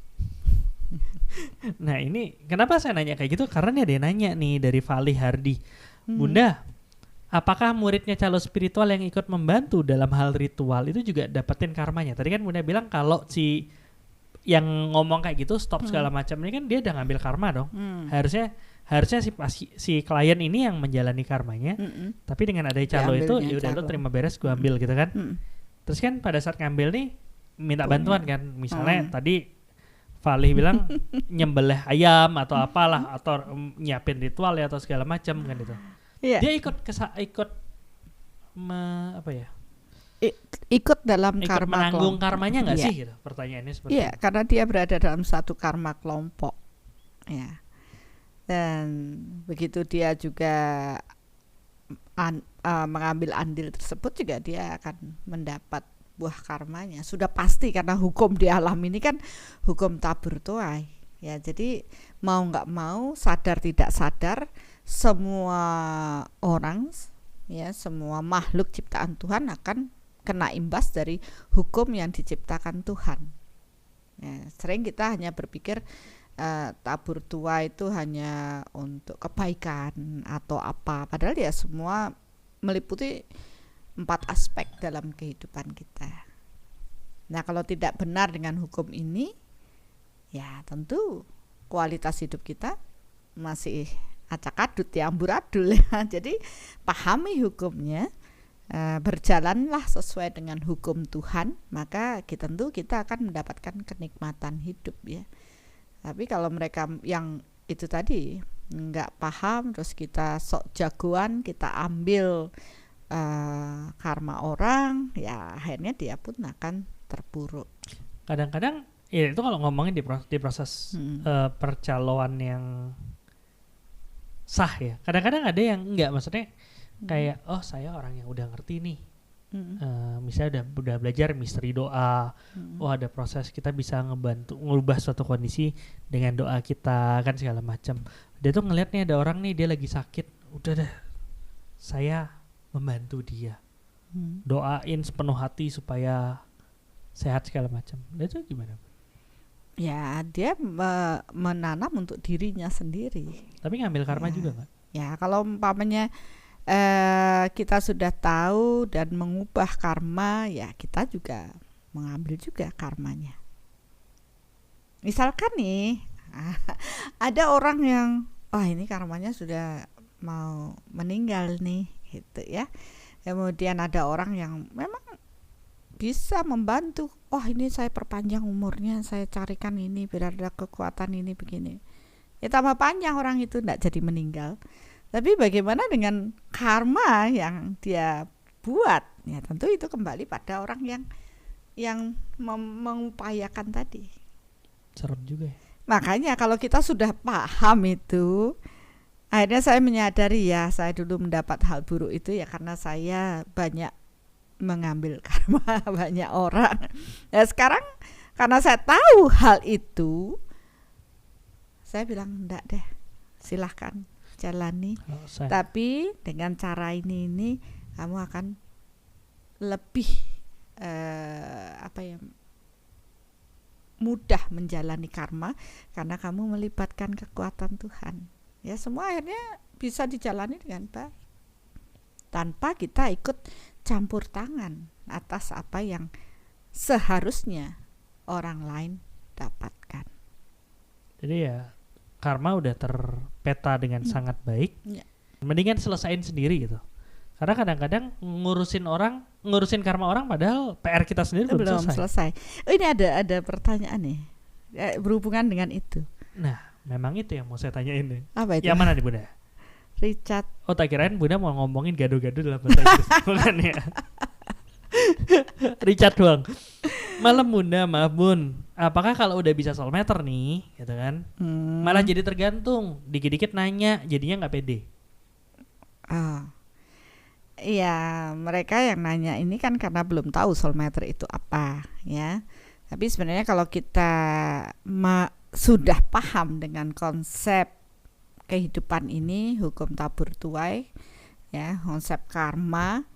Nah ini kenapa saya nanya kayak gitu, karena ada yang nanya nih dari Fali Hardi, Bunda, apakah muridnya calo spiritual yang ikut membantu dalam hal ritual itu juga dapetin karmanya? Tadi kan Bunda bilang kalau si yang ngomong kayak gitu stop segala macam ini kan dia udah ngambil karma dong. Harusnya si klien ini yang menjalani karmanya. Tapi dengan ada calo itu ya udah lo terima beres gue ambil gitu kan. Terus kan pada saat ngambil nih minta bantuan kan. Misalnya tadi Fali bilang nyembelih ayam atau apalah atau nyiapin ritual ya atau segala macam kan itu. Dia
ikut dalam karma
menanggung karmanya nggak sih gitu, pertanyaannya seperti itu.
Karena dia berada dalam satu karma kelompok ya, dan begitu dia juga mengambil andil tersebut juga dia akan mendapat buah karmanya sudah pasti, karena hukum di alam ini kan hukum tabur tuai ya. Jadi mau nggak mau, sadar tidak sadar, semua orang ya, semua makhluk ciptaan Tuhan akan kena imbas dari hukum yang diciptakan Tuhan. Ya, sering kita hanya berpikir tabur tuai itu hanya untuk kebaikan atau apa, padahal ya semua meliputi 4 aspek dalam kehidupan kita. Nah kalau tidak benar dengan hukum ini, ya tentu kualitas hidup kita masih acak-adut ya, amburadul ya. Jadi pahami hukumnya, berjalanlah sesuai dengan hukum Tuhan, maka tentu kita akan mendapatkan kenikmatan hidup ya. Tapi kalau mereka yang itu tadi nggak paham, terus kita sok jagoan, kita ambil karma orang, ya akhirnya dia pun akan terpuruk.
Kadang-kadang ya itu kalau ngomongin di proses percaloan yang sah ya, kadang-kadang ada yang enggak, maksudnya kayak oh saya orang yang udah ngerti nih Misalnya udah belajar misteri doa, ada proses kita bisa ngebantu ngubah suatu kondisi dengan doa kita kan segala macam. Dia tuh ngeliat nih ada orang nih dia lagi sakit, udah deh saya membantu dia, doain sepenuh hati supaya sehat segala macam. Dia tuh gimana?
Ya dia menanam untuk dirinya sendiri.
Tapi ngambil karma juga nggak?
Ya kalau umpamanya kita sudah tahu dan mengubah karma, ya kita juga mengambil juga karmanya. Misalkan nih ada orang yang ini karmanya sudah mau meninggal nih gitu ya. Kemudian ada orang yang memang bisa membantu, ini saya perpanjang umurnya, saya carikan ini biar ada kekuatan ini begini. Ya tambah panjang orang itu tidak jadi meninggal. Tapi bagaimana dengan karma yang dia buat? Ya tentu itu kembali pada orang yang mengupayakan tadi.
Serem juga ya.
Makanya kalau kita sudah paham itu, akhirnya saya menyadari ya, saya dulu mendapat hal buruk itu ya karena saya banyak mengambil karma banyak orang. Ya sekarang karena saya tahu hal itu, saya bilang enggak deh, silahkan jalani, tapi dengan cara ini kamu akan lebih mudah menjalani karma karena kamu melibatkan kekuatan Tuhan. Ya semua akhirnya bisa dijalani dengan baik tanpa kita ikut campur tangan atas apa yang seharusnya orang lain dapatkan.
Jadi ya karma udah terpeta dengan sangat baik. Mendingan selesain sendiri gitu. Karena kadang-kadang ngurusin karma orang padahal PR kita sendiri belum selesai.
Ini ada pertanyaan nih berhubungan dengan itu.
Nah, memang itu yang mau saya tanyain nih.
Apa itu?
Yang mana nih Bunda?
Richard.
Oh, tak kirain Bunda mau ngomongin gado-gado dalam bahasa Inggris. Bukan ya. Richard doang. Malam Bunda, maaf Bun. Apakah kalau udah bisa soulmeter nih, gitu kan? Malah jadi tergantung, dikit-dikit nanya, jadinya nggak pede.
Iya, mereka yang nanya ini kan karena belum tahu soulmeter itu apa, ya. Tapi sebenarnya kalau kita sudah paham dengan konsep kehidupan ini, hukum tabur tuai, ya, konsep karma,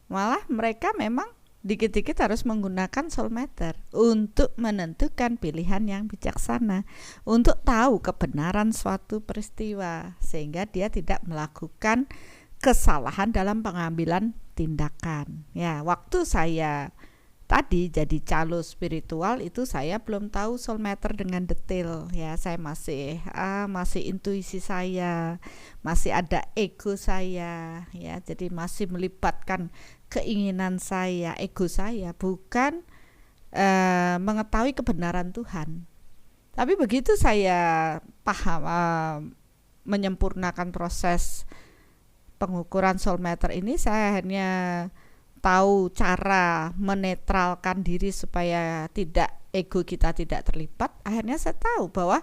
malah mereka memang dikit-dikit harus menggunakan soulmeter untuk menentukan pilihan yang bijaksana, untuk tahu kebenaran suatu peristiwa sehingga dia tidak melakukan kesalahan dalam pengambilan tindakan. Ya, waktu saya tadi jadi calo spiritual itu saya belum tahu soulmeter dengan detail ya, saya masih intuisi saya, masih ada ego saya ya, jadi masih melibatkan keinginan saya, ego saya, bukan mengetahui kebenaran Tuhan. Tapi begitu saya paham menyempurnakan proses pengukuran soulmeter ini, saya akhirnya tahu cara menetralkan diri supaya ego kita tidak terlibat. Akhirnya saya tahu bahwa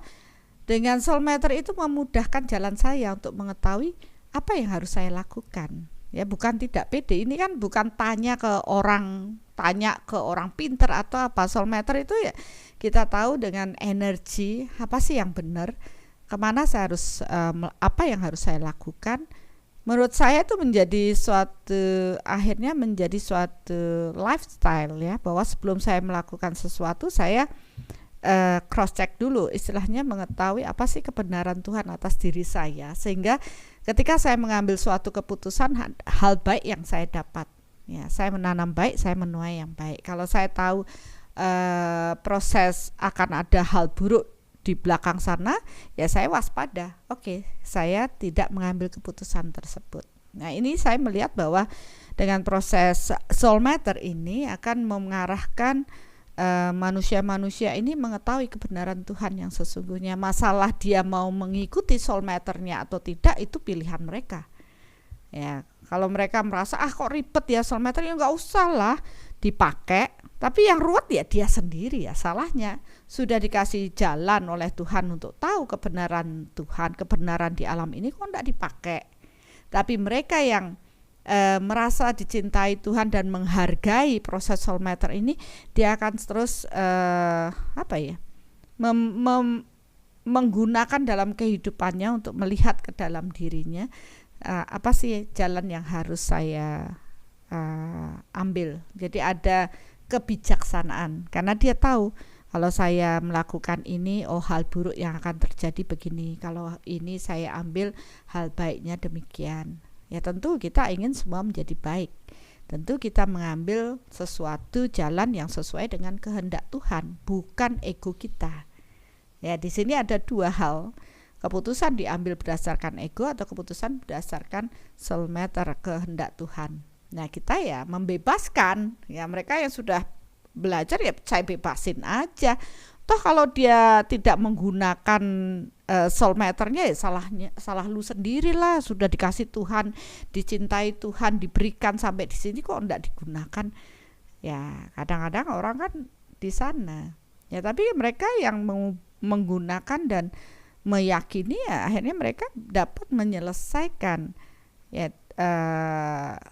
dengan soulmeter itu memudahkan jalan saya untuk mengetahui apa yang harus saya lakukan. Ya, bukan tidak pede. Ini kan bukan tanya ke orang pinter atau apa. Soulmeter itu ya kita tahu dengan energi apa sih yang benar, kemana saya harus apa yang harus saya lakukan. Menurut saya itu akhirnya menjadi suatu lifestyle ya, bahwa sebelum saya melakukan sesuatu saya cross check dulu, istilahnya mengetahui apa sih kebenaran Tuhan atas diri saya, sehingga ketika saya mengambil suatu keputusan, hal baik yang saya dapat ya, saya menanam baik, saya menuai yang baik. Kalau saya tahu proses akan ada hal buruk di belakang sana, ya saya waspada. Oke, saya tidak mengambil keputusan tersebut. Nah, ini saya melihat bahwa dengan proses soulmeter ini akan mengarahkan manusia-manusia ini mengetahui kebenaran Tuhan yang sesungguhnya. Masalah dia mau mengikuti soulmeternya atau tidak itu pilihan mereka. Ya, kalau mereka merasa kok ribet ya soulmeter, ya nggak usah lah dipakai. Tapi yang ruwet ya dia sendiri ya, salahnya. Sudah dikasih jalan oleh Tuhan untuk tahu kebenaran Tuhan, kebenaran di alam ini kok enggak dipakai. Tapi mereka yang merasa dicintai Tuhan dan menghargai proses soul matter ini, dia akan terus menggunakan dalam kehidupannya untuk melihat ke dalam dirinya, apa sih jalan yang harus saya ambil. Jadi ada kebijaksanaan karena dia tahu kalau saya melakukan ini, hal buruk yang akan terjadi begini. Kalau ini saya ambil, hal baiknya demikian. Ya tentu kita ingin semua menjadi baik. Tentu kita mengambil sesuatu jalan yang sesuai dengan kehendak Tuhan, bukan ego kita. Ya, di sini ada dua hal. Keputusan diambil berdasarkan ego atau keputusan berdasarkan soul matter, kehendak Tuhan. Nah, kita ya membebaskan. Ya, mereka yang sudah belajar ya saya bebasin aja. Toh kalau dia tidak menggunakan soul matternya ya salah lu sendiri lah. Sudah dikasih Tuhan, dicintai Tuhan, diberikan sampai di sini kok enggak digunakan. Ya kadang-kadang orang kan di sana. Ya tapi mereka yang menggunakan dan meyakini ya akhirnya mereka dapat menyelesaikan ya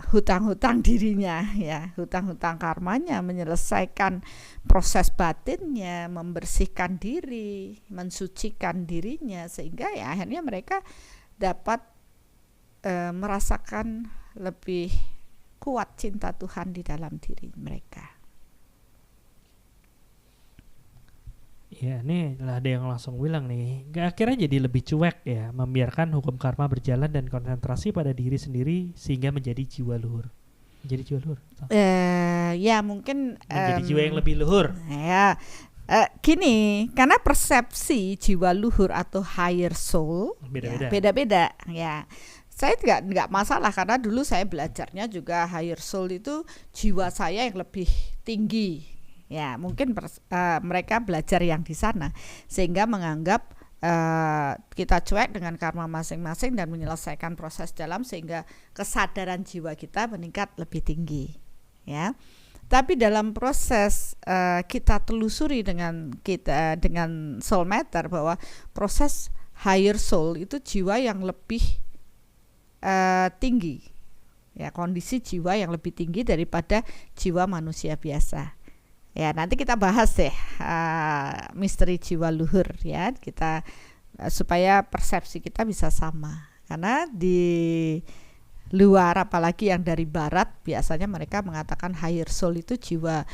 hutang-hutang dirinya, ya hutang-hutang karmanya, menyelesaikan proses batinnya, membersihkan diri, mensucikan dirinya, sehingga ya akhirnya mereka dapat merasakan lebih kuat cinta Tuhan di dalam diri mereka.
Ya, nih ada yang langsung bilang nih, akhirnya jadi lebih cuek ya, membiarkan hukum karma berjalan dan konsentrasi pada diri sendiri sehingga menjadi jiwa luhur. Jadi jiwa luhur.
Ya mungkin
menjadi jiwa yang lebih luhur.
Ya, gini, karena persepsi jiwa luhur atau higher soul beda-beda. Ya, saya nggak masalah karena dulu saya belajarnya juga higher soul itu jiwa saya yang lebih tinggi. Ya mungkin mereka belajar yang di sana sehingga menganggap kita cuek dengan karma masing-masing dan menyelesaikan proses dalam sehingga kesadaran jiwa kita meningkat lebih tinggi. Ya, tapi dalam proses kita telusuri dengan soul matter bahwa proses higher soul itu jiwa yang lebih tinggi. Ya, kondisi jiwa yang lebih tinggi daripada jiwa manusia biasa. Ya, nanti kita bahas deh misteri jiwa luhur ya, kita supaya persepsi kita bisa sama. Karena di luar apalagi yang dari barat biasanya mereka mengatakan higher soul itu jiwa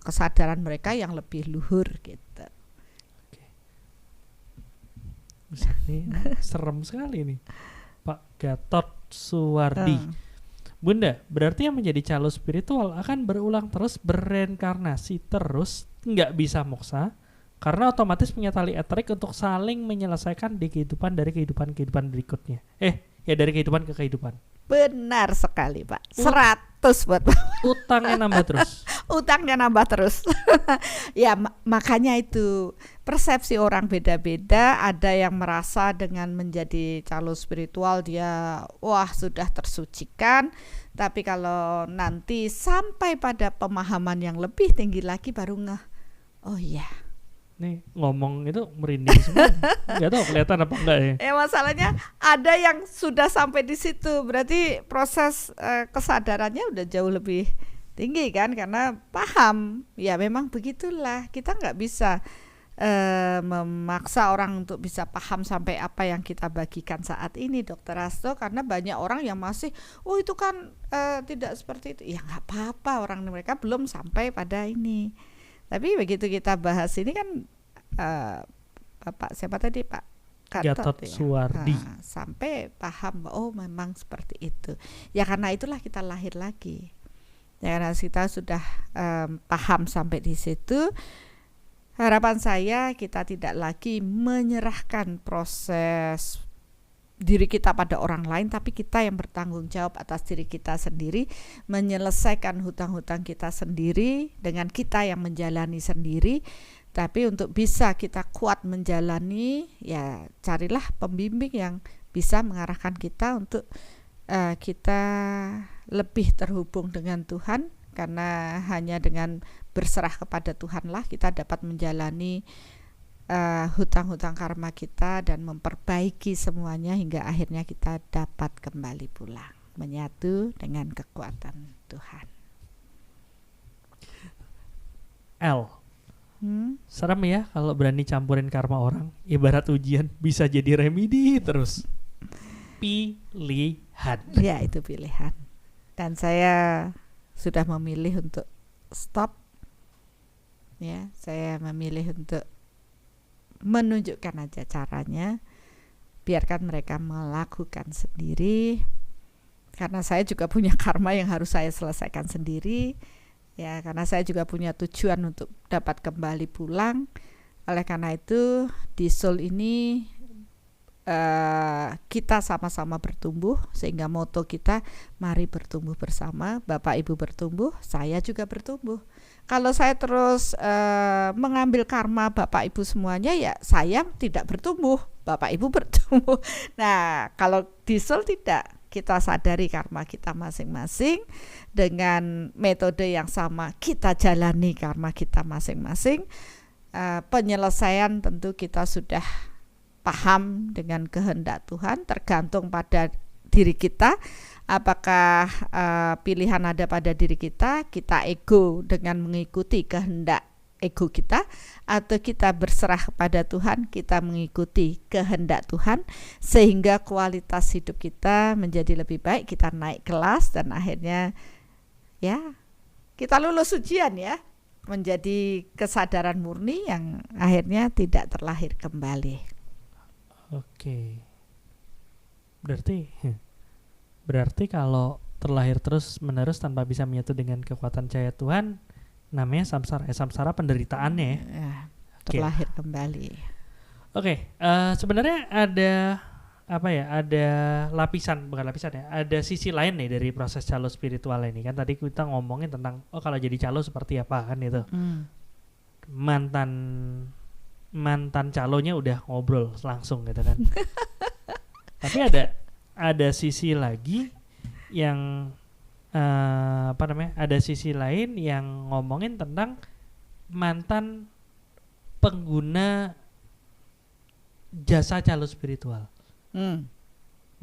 kesadaran mereka yang lebih luhur gitu.
Ini serem sekali nih. Pak Gatot Suwardi. Bunda, berarti yang menjadi calo spiritual akan berulang terus, bereinkarnasi terus, nggak bisa moksa, karena otomatis punya tali eterik untuk saling menyelesaikan di kehidupan dari kehidupan berikutnya. Dari kehidupan ke kehidupan.
Benar sekali, Pak. 100 buat
utangnya nambah terus.
Utangnya nambah terus. Ya, makanya itu persepsi orang beda-beda. Ada yang merasa dengan menjadi calo spiritual dia sudah tersucikan. Tapi kalau nanti sampai pada pemahaman yang lebih tinggi lagi baru ngeh. Oh iya.
Nih ngomong itu merinding semua. Nggak tahu kelihatan apa enggak ya.
Masalahnya ada yang sudah sampai di situ, berarti proses kesadarannya udah jauh lebih tinggi kan, karena paham. Ya memang begitulah, kita nggak bisa memaksa orang untuk bisa paham sampai apa yang kita bagikan saat ini, Dr. Hasto, karena banyak orang yang masih itu kan tidak seperti itu. Ya nggak apa-apa, orang mereka belum sampai pada ini. Tapi begitu kita bahas ini kan Bapak siapa tadi, Pak
Gatot Suwardi
sampai paham memang seperti itu. Ya karena itulah kita lahir lagi. Ya karena kita sudah paham sampai di situ. Harapan saya kita tidak lagi menyerahkan proses diri kita pada orang lain, tapi kita yang bertanggung jawab atas diri kita sendiri, menyelesaikan hutang-hutang kita sendiri dengan kita yang menjalani sendiri. Tapi untuk bisa kita kuat menjalani, ya carilah pembimbing yang bisa mengarahkan kita untuk kita lebih terhubung dengan Tuhan, karena hanya dengan berserah kepada Tuhanlah kita dapat menjalani hutang-hutang karma kita dan memperbaiki semuanya hingga akhirnya kita dapat kembali pulang. menyatu dengan kekuatan Tuhan.
Serem ya kalau berani campurin karma orang. Ibarat ujian bisa jadi remedi terus. Pilihan.
Ya, itu pilihan. Dan saya sudah memilih untuk stop. Ya, saya memilih untuk menunjukkan aja caranya. Biarkan mereka melakukan sendiri. Karena saya juga punya karma yang harus saya selesaikan sendiri. Ya, karena saya juga punya tujuan untuk dapat kembali pulang. Oleh karena itu, di Soul ini kita sama-sama bertumbuh, sehingga moto kita mari bertumbuh bersama. Bapak Ibu bertumbuh, saya juga bertumbuh. Kalau saya terus mengambil karma Bapak Ibu semuanya, ya saya tidak bertumbuh, Bapak Ibu bertumbuh. Nah, kalau di Soul tidak. Kita sadari karma kita masing-masing, dengan metode yang sama kita jalani karma kita masing-masing. Penyelesaian tentu kita sudah paham dengan kehendak Tuhan, tergantung pada diri kita. Apakah pilihan ada pada diri kita, kita ego dengan mengikuti kehendak ego kita, atau kita berserah kepada Tuhan, kita mengikuti kehendak Tuhan, sehingga kualitas hidup kita menjadi lebih baik, kita naik kelas, dan akhirnya ya kita lulus ujian ya, menjadi kesadaran murni yang akhirnya tidak terlahir kembali.
Oke. Berarti kalau terlahir terus menerus tanpa bisa menyatu dengan kekuatan cahaya Tuhan, namanya samsara. Samsara penderitaannya ya.
Terlahir kembali.
Oke, sebenarnya ada ada lapisan, bukan lapisan ya, ada sisi lain nih dari proses calo spiritual ini. Kan tadi kita ngomongin tentang kalau jadi calo seperti apa kan itu. Mantan calonya udah ngobrol langsung gitu kan. Tapi ada sisi lagi yang ada sisi lain yang ngomongin tentang mantan pengguna jasa calo spiritual.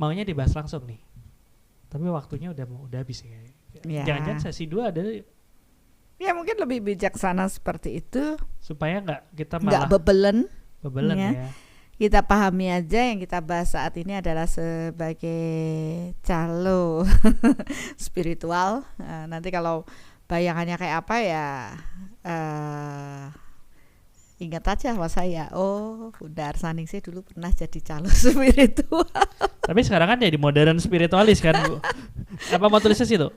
Maunya dibahas langsung nih, tapi waktunya udah habis ya. Jangan-jangan sesi 2 ada
ya, mungkin lebih bijaksana seperti itu
supaya kita malah
nggak bebelen
ya.
Kita pahami aja yang kita bahas saat ini adalah sebagai calo spiritual. Nanti kalau bayangannya kayak apa ya, ingat aja sama saya. Oh, Bunda Arsaningsih dulu pernah jadi calo spiritual.
Tapi sekarang kan jadi modern spiritualis kan, Bu. Apa mau tulisnya sih tuh?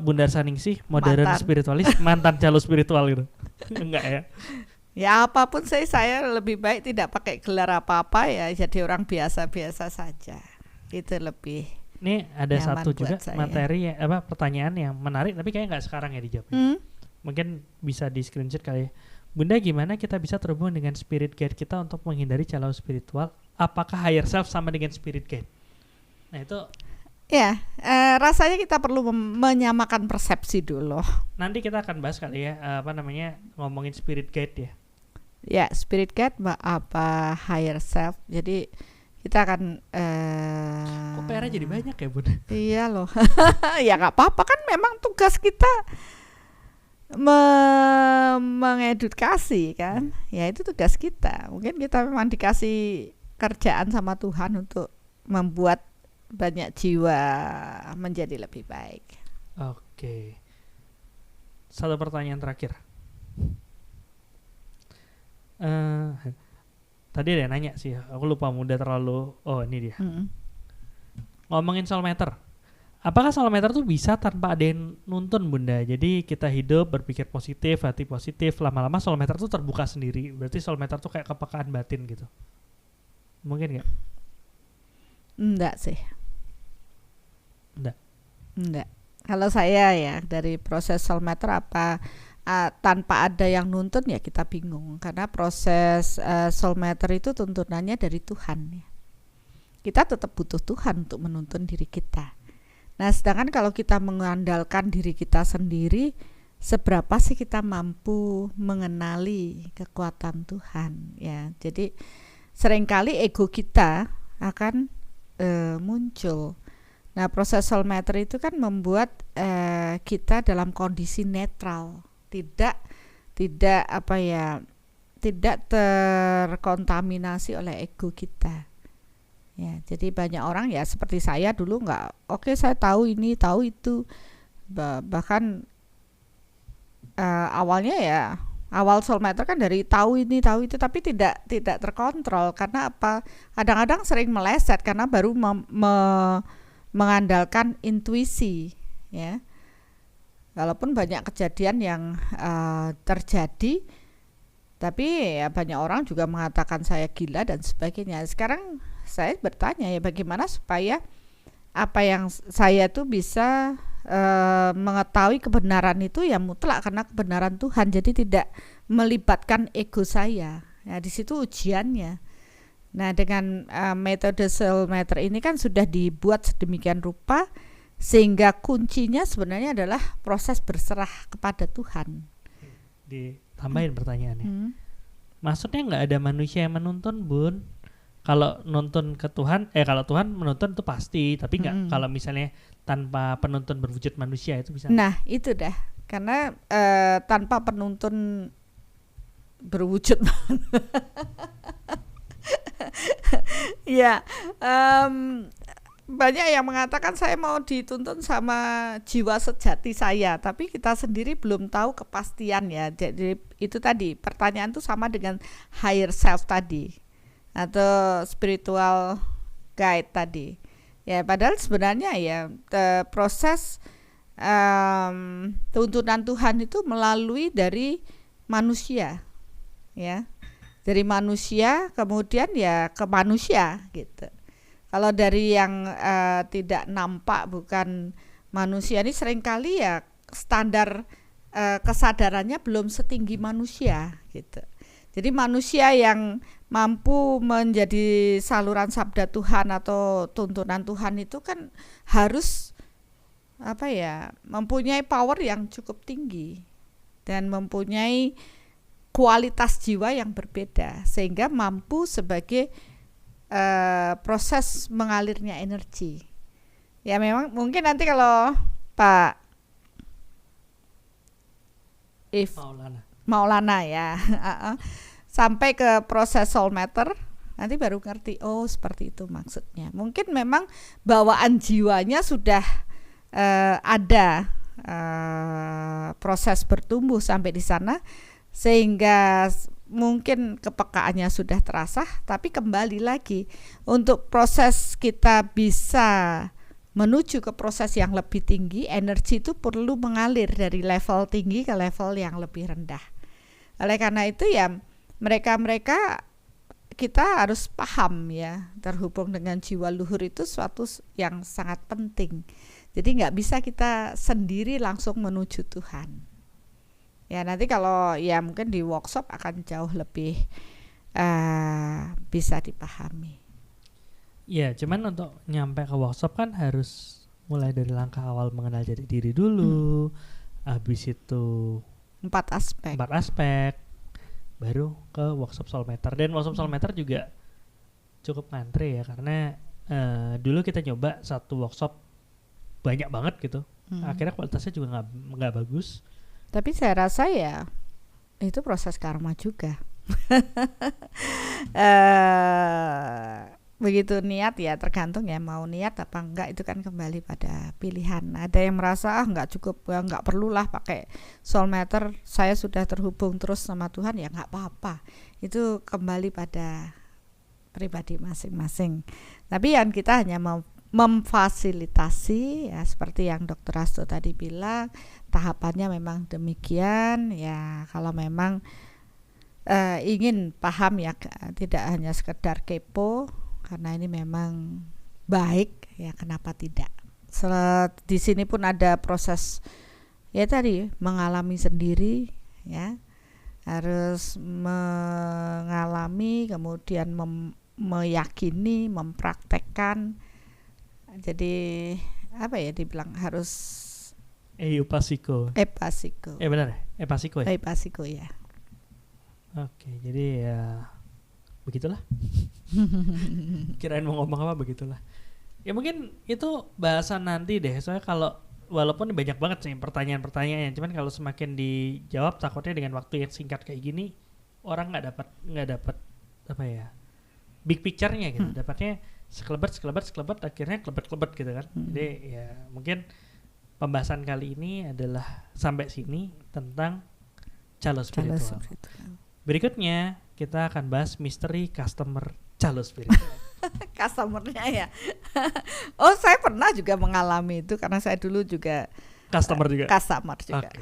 Bunda Arsaningsih modern spiritualis, mantan calo spiritual gitu. Enggak ya?
Ya, apapun saya lebih baik tidak pakai gelar apa-apa ya, jadi orang biasa-biasa saja. Itu lebih.
Ini ada satu juga materi pertanyaan yang menarik, tapi kayaknya nggak sekarang ya dijawabnya. Mungkin bisa di screenshot kali ya. Bunda, gimana kita bisa terhubung dengan spirit guide kita untuk menghindari calo spiritual? Apakah higher self sama dengan spirit guide? Nah itu
ya, rasanya kita perlu menyamakan persepsi dulu.
Nanti kita akan bahas kali ya, ngomongin spirit guide ya.
Ya, spirit guide apa higher self. Jadi kita akan
kok PR jadi banyak ya, Bun?
Iya loh. Ya nggak apa-apa, kan memang tugas kita mengedukasi kan. Ya itu tugas kita. Mungkin kita memang dikasih kerjaan sama Tuhan untuk membuat banyak jiwa menjadi lebih baik.
Oke. Satu pertanyaan terakhir. Tadi ada yang nanya sih, aku lupa muda terlalu. Oh ini dia. Ngomongin soul matter. Apakah soul matter tuh bisa tanpa ada yang nuntun, Bunda? Jadi kita hidup berpikir positif, hati positif, lama-lama soul matter tuh terbuka sendiri. Berarti soul matter tuh kayak kepekaan batin gitu. Mungkin nggak?
Enggak sih.
Enggak.
Kalau saya ya dari proses soul matter tanpa ada yang nuntun ya kita bingung, karena proses soul matter itu tuntunannya dari Tuhan ya. Kita tetap butuh Tuhan untuk menuntun diri kita. Nah, sedangkan kalau kita mengandalkan diri kita sendiri, seberapa sih kita mampu mengenali kekuatan Tuhan ya. Jadi seringkali ego kita akan muncul. Nah, proses soul matter itu kan membuat kita dalam kondisi netral, tidak terkontaminasi oleh ego kita. Ya, jadi banyak orang ya seperti saya dulu nggak, oke saya tahu ini, tahu itu, bahkan awalnya ya awal soul matter kan dari tahu ini, tahu itu, tapi tidak terkontrol. Karena apa? Kadang-kadang sering meleset karena baru mengandalkan intuisi, ya. Walaupun banyak kejadian yang terjadi, tapi ya banyak orang juga mengatakan saya gila dan sebagainya. Sekarang saya bertanya ya, bagaimana supaya apa yang saya tuh bisa mengetahui kebenaran itu ya mutlak karena kebenaran Tuhan, jadi tidak melibatkan ego saya. Ya, di situ ujiannya. Nah, dengan metode soul matter ini kan sudah dibuat sedemikian rupa sehingga kuncinya sebenarnya adalah proses berserah kepada Tuhan.
Ditambahin pertanyaannya. Maksudnya nggak ada manusia yang menuntun, Bun? Kalau nuntun ke Tuhan, kalau Tuhan menuntun itu pasti, tapi nggak kalau misalnya tanpa penuntun berwujud manusia itu bisa.
Nah, itu dah. Karena tanpa penuntun berwujud ya, banyak yang mengatakan saya mau dituntun sama jiwa sejati saya, tapi kita sendiri belum tahu kepastian ya. Jadi itu tadi pertanyaan itu sama dengan higher self tadi atau spiritual guide tadi. Ya, padahal sebenarnya ya proses tuntunan Tuhan itu melalui dari manusia, ya, dari manusia kemudian ya ke manusia gitu. Kalau dari yang tidak nampak, bukan manusia, ini seringkali ya standar kesadarannya belum setinggi manusia gitu. Jadi manusia yang mampu menjadi saluran sabda Tuhan atau tuntunan Tuhan itu kan harus mempunyai power yang cukup tinggi dan mempunyai kualitas jiwa yang berbeda sehingga mampu sebagai proses mengalirnya energi. Ya memang mungkin nanti kalau Pak Maulana ya sampai ke proses soul matter nanti baru ngerti, oh seperti itu maksudnya. Mungkin memang bawaan jiwanya sudah ada proses bertumbuh sampai di sana sehingga mungkin kepekaannya sudah terasa, tapi kembali lagi untuk proses kita bisa menuju ke proses yang lebih tinggi, energi itu perlu mengalir dari level tinggi ke level yang lebih rendah. Oleh karena itu ya mereka kita harus paham ya, terhubung dengan jiwa luhur itu suatu yang sangat penting. Jadi nggak bisa kita sendiri langsung menuju Tuhan. Ya nanti kalau ya mungkin di workshop akan jauh lebih bisa dipahami.
Ya, cuman untuk nyampe ke workshop kan harus mulai dari langkah awal mengenal jati diri dulu, habis itu
4 aspek,
baru ke workshop soul matter. Dan workshop soul matter juga cukup ngantri ya, karena dulu kita nyoba satu workshop banyak banget gitu, akhirnya kualitasnya juga nggak bagus.
Tapi saya rasa ya itu proses karma juga. Begitu niat ya, tergantung ya mau niat apa enggak, itu kan kembali pada pilihan. Ada yang merasa enggak cukup, enggak perlulah pakai soul matter, saya sudah terhubung terus sama Tuhan, ya enggak apa-apa. Itu kembali pada pribadi masing-masing. Tapi yang kita hanya memfasilitasi ya, seperti yang Dr. Hasto tadi bilang, tahapannya memang demikian ya. Kalau memang ingin paham ya, tidak hanya sekedar kepo, karena ini memang baik ya, kenapa tidak. Di sini pun ada proses ya tadi, mengalami sendiri ya, harus mengalami kemudian meyakini, mempraktekkan. Jadi apa ya dibilang, harus
Epasiko.
Benar
ya? Epasiko ya?
Epasiko ya.
Oke, jadi ya begitulah. Kirain mau ngomong apa, begitulah. Ya mungkin itu bahasan nanti deh. Soalnya kalau walaupun banyak banget sih pertanyaan-pertanyaannya, cuman kalau semakin dijawab takutnya dengan waktu yang singkat kayak gini orang nggak dapat apa ya, big picture-nya gitu. Dapatnya sekelebat akhirnya kelebet gitu kan. Jadi ya mungkin pembahasan kali ini adalah sampai sini tentang calo spiritual. Berikutnya kita akan bahas misteri customer calo spiritual.
Customernya ya. Oh, saya pernah juga mengalami itu karena saya dulu juga
Customer juga.
Okay.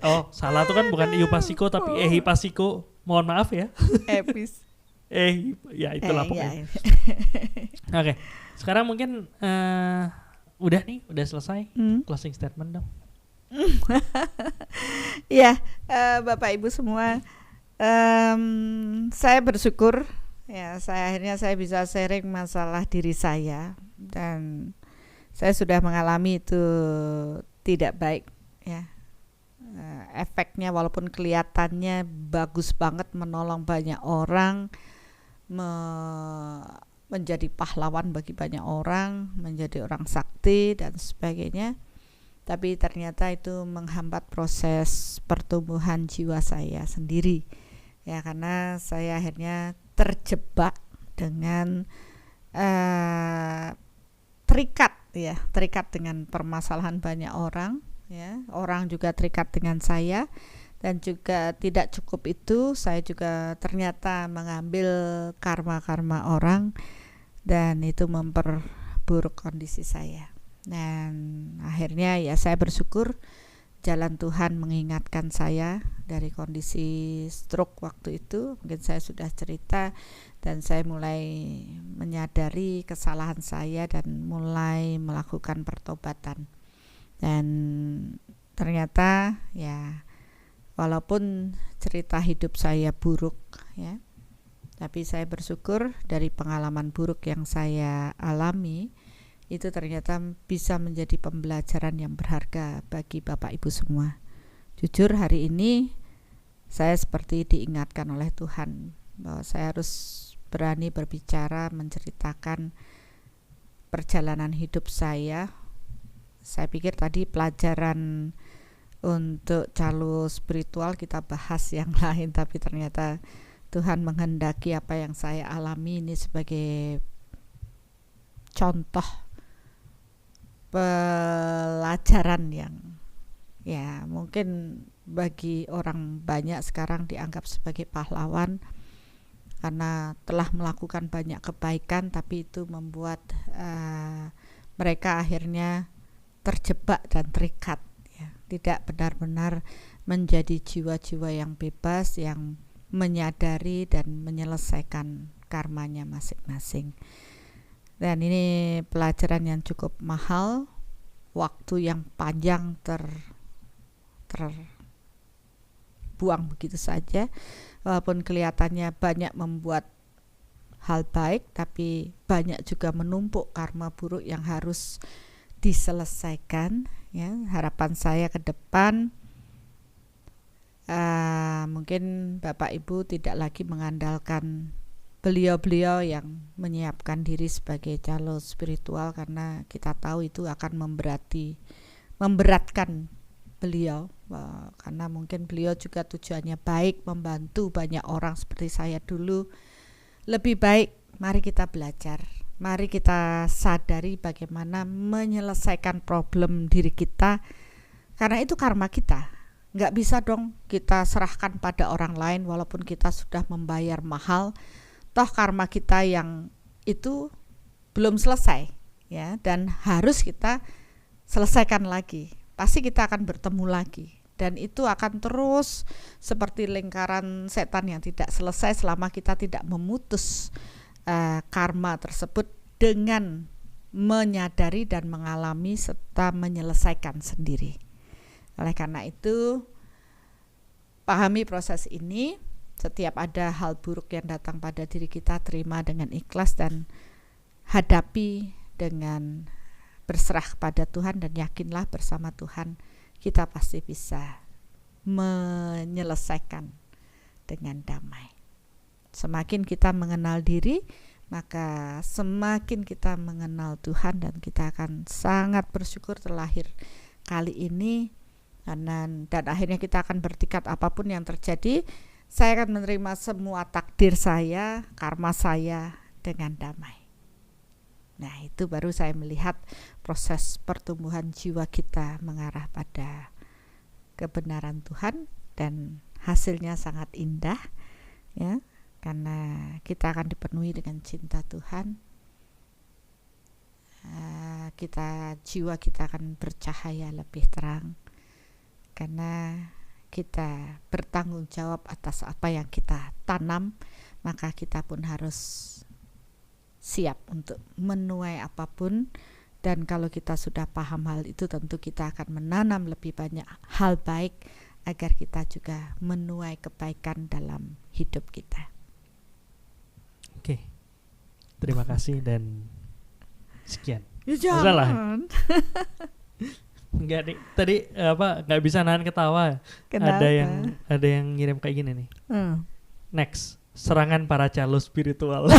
Oh, salah tuh kan bukan Iupasiko tapi Ehipasiko. Mohon maaf ya. Ya itulah pokoknya. Oke. Sekarang mungkin udah selesai closing statement dong.
Ya, Bapak Ibu semua, saya bersyukur ya, akhirnya saya bisa sharing masalah diri saya, dan saya sudah mengalami itu tidak baik ya. Efeknya walaupun kelihatannya bagus banget, menolong banyak orang, menjadi pahlawan bagi banyak orang, menjadi orang sakti dan sebagainya, tapi ternyata itu menghambat proses pertumbuhan jiwa saya sendiri ya, karena saya akhirnya terjebak dengan terikat dengan permasalahan banyak orang ya. Orang juga terikat dengan saya, dan juga tidak cukup itu, saya juga ternyata mengambil karma-karma orang, dan itu memperburuk kondisi saya. Dan akhirnya ya saya bersyukur jalan Tuhan mengingatkan saya dari kondisi stroke waktu itu. Mungkin saya sudah cerita, dan saya mulai menyadari kesalahan saya dan mulai melakukan pertobatan. Dan ternyata ya walaupun cerita hidup saya buruk ya, tapi saya bersyukur dari pengalaman buruk yang saya alami itu ternyata bisa menjadi pembelajaran yang berharga bagi Bapak Ibu semua. Jujur hari ini saya seperti diingatkan oleh Tuhan bahwa saya harus berani berbicara, menceritakan perjalanan hidup saya. Saya pikir tadi pelajaran untuk calo spiritual kita bahas yang lain, tapi ternyata Tuhan menghendaki apa yang saya alami ini sebagai contoh pelajaran yang ya mungkin bagi orang banyak sekarang dianggap sebagai pahlawan karena telah melakukan banyak kebaikan, tapi itu membuat mereka akhirnya terjebak dan terikat ya, tidak benar-benar menjadi jiwa-jiwa yang bebas, yang menyadari dan menyelesaikan karmanya masing-masing. Dan ini pelajaran yang cukup mahal, waktu yang panjang terbuang begitu saja. Walaupun kelihatannya banyak membuat hal baik, tapi banyak juga menumpuk karma buruk yang harus diselesaikan ya. Harapan saya ke depan mungkin Bapak Ibu tidak lagi mengandalkan beliau-beliau yang menyiapkan diri sebagai calo spiritual, karena kita tahu itu akan memberatkan beliau, karena mungkin beliau juga tujuannya baik, membantu banyak orang seperti saya dulu. Lebih baik mari kita belajar, mari kita sadari bagaimana menyelesaikan problem diri kita, karena itu karma kita. Nggak bisa dong kita serahkan pada orang lain walaupun kita sudah membayar mahal. Toh karma kita yang itu belum selesai ya, dan harus kita selesaikan lagi. Pasti kita akan bertemu lagi, dan itu akan terus seperti lingkaran setan yang tidak selesai selama kita tidak memutus karma tersebut dengan menyadari dan mengalami serta menyelesaikan sendiri. Oleh karena itu, pahami proses ini. Setiap ada hal buruk yang datang pada diri kita, terima dengan ikhlas dan hadapi dengan berserah pada Tuhan, dan yakinlah bersama Tuhan kita pasti bisa menyelesaikan dengan damai. Semakin kita mengenal diri, maka semakin kita mengenal Tuhan dan kita akan sangat bersyukur terlahir kali ini. Dan akhirnya kita akan bertekad apapun yang terjadi, saya akan menerima semua takdir saya, karma saya dengan damai. Nah, itu baru saya melihat proses pertumbuhan jiwa kita mengarah pada kebenaran Tuhan, dan hasilnya sangat indah ya, karena kita akan dipenuhi dengan cinta Tuhan. Jiwa kita akan bercahaya lebih terang karena kita bertanggung jawab atas apa yang kita tanam, maka kita pun harus siap untuk menuai apapun. Dan kalau kita sudah paham hal itu, tentu kita akan menanam lebih banyak hal baik agar kita juga menuai kebaikan dalam hidup kita.
Oke, terima kasih dan sekian.
Ya, jangan.
Enggak nih, tadi nggak bisa nahan ketawa.
Kenapa?
Ada yang ngirim kayak gini nih. Next, serangan para calo spiritual.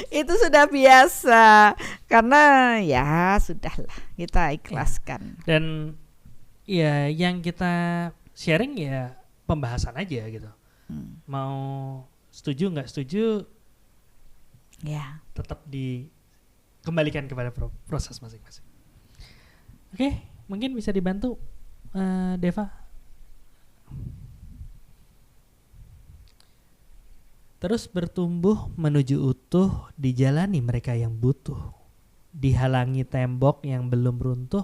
Itu sudah biasa, karena ya sudahlah, kita ikhlaskan.
Dan ya yang kita sharing ya pembahasan aja gitu. Mau setuju nggak setuju,
ya
tetap dikembalikan kepada proses masing-masing. Oke, mungkin bisa dibantu Deva. Terus bertumbuh menuju utuh, dijalani mereka yang butuh, dihalangi tembok yang belum runtuh,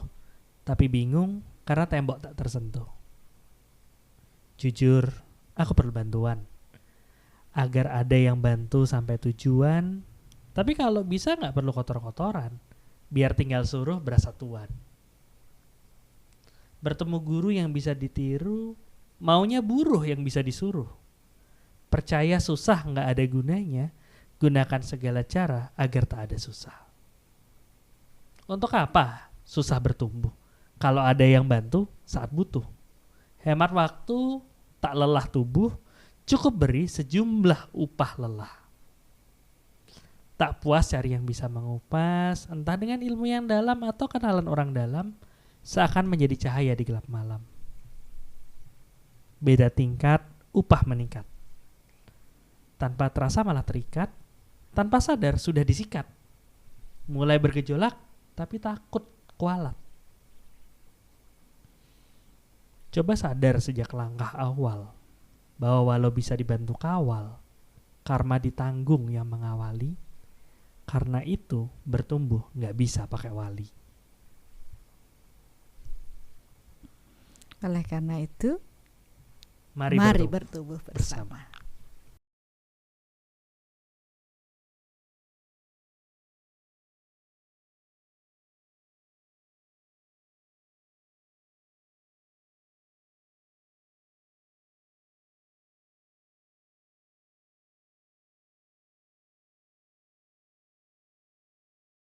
tapi bingung karena tembok tak tersentuh. Jujur, aku perlu bantuan, agar ada yang bantu sampai tujuan. Tapi kalau bisa gak perlu kotor-kotoran, biar tinggal suruh berasa tuan. Bertemu guru yang bisa ditiru, maunya buruh yang bisa disuruh. Percaya susah gak ada gunanya, gunakan segala cara agar tak ada susah. Untuk apa susah bertumbuh kalau ada yang bantu saat butuh? Hemat waktu, tak lelah tubuh, cukup beri sejumlah upah lelah. Tak puas cari yang bisa mengupas, entah dengan ilmu yang dalam atau kenalan orang dalam, seakan menjadi cahaya di gelap malam. Beda tingkat, upah meningkat. Tanpa terasa malah terikat, tanpa sadar sudah disikat. Mulai bergejolak, tapi takut kualat. Coba sadar sejak langkah awal, bahwa walau bisa dibantu kawal, karma ditanggung yang mengawali. Karena itu bertumbuh gak bisa pakai wali.
Oleh karena itu,
mari
bertumbuh bersama.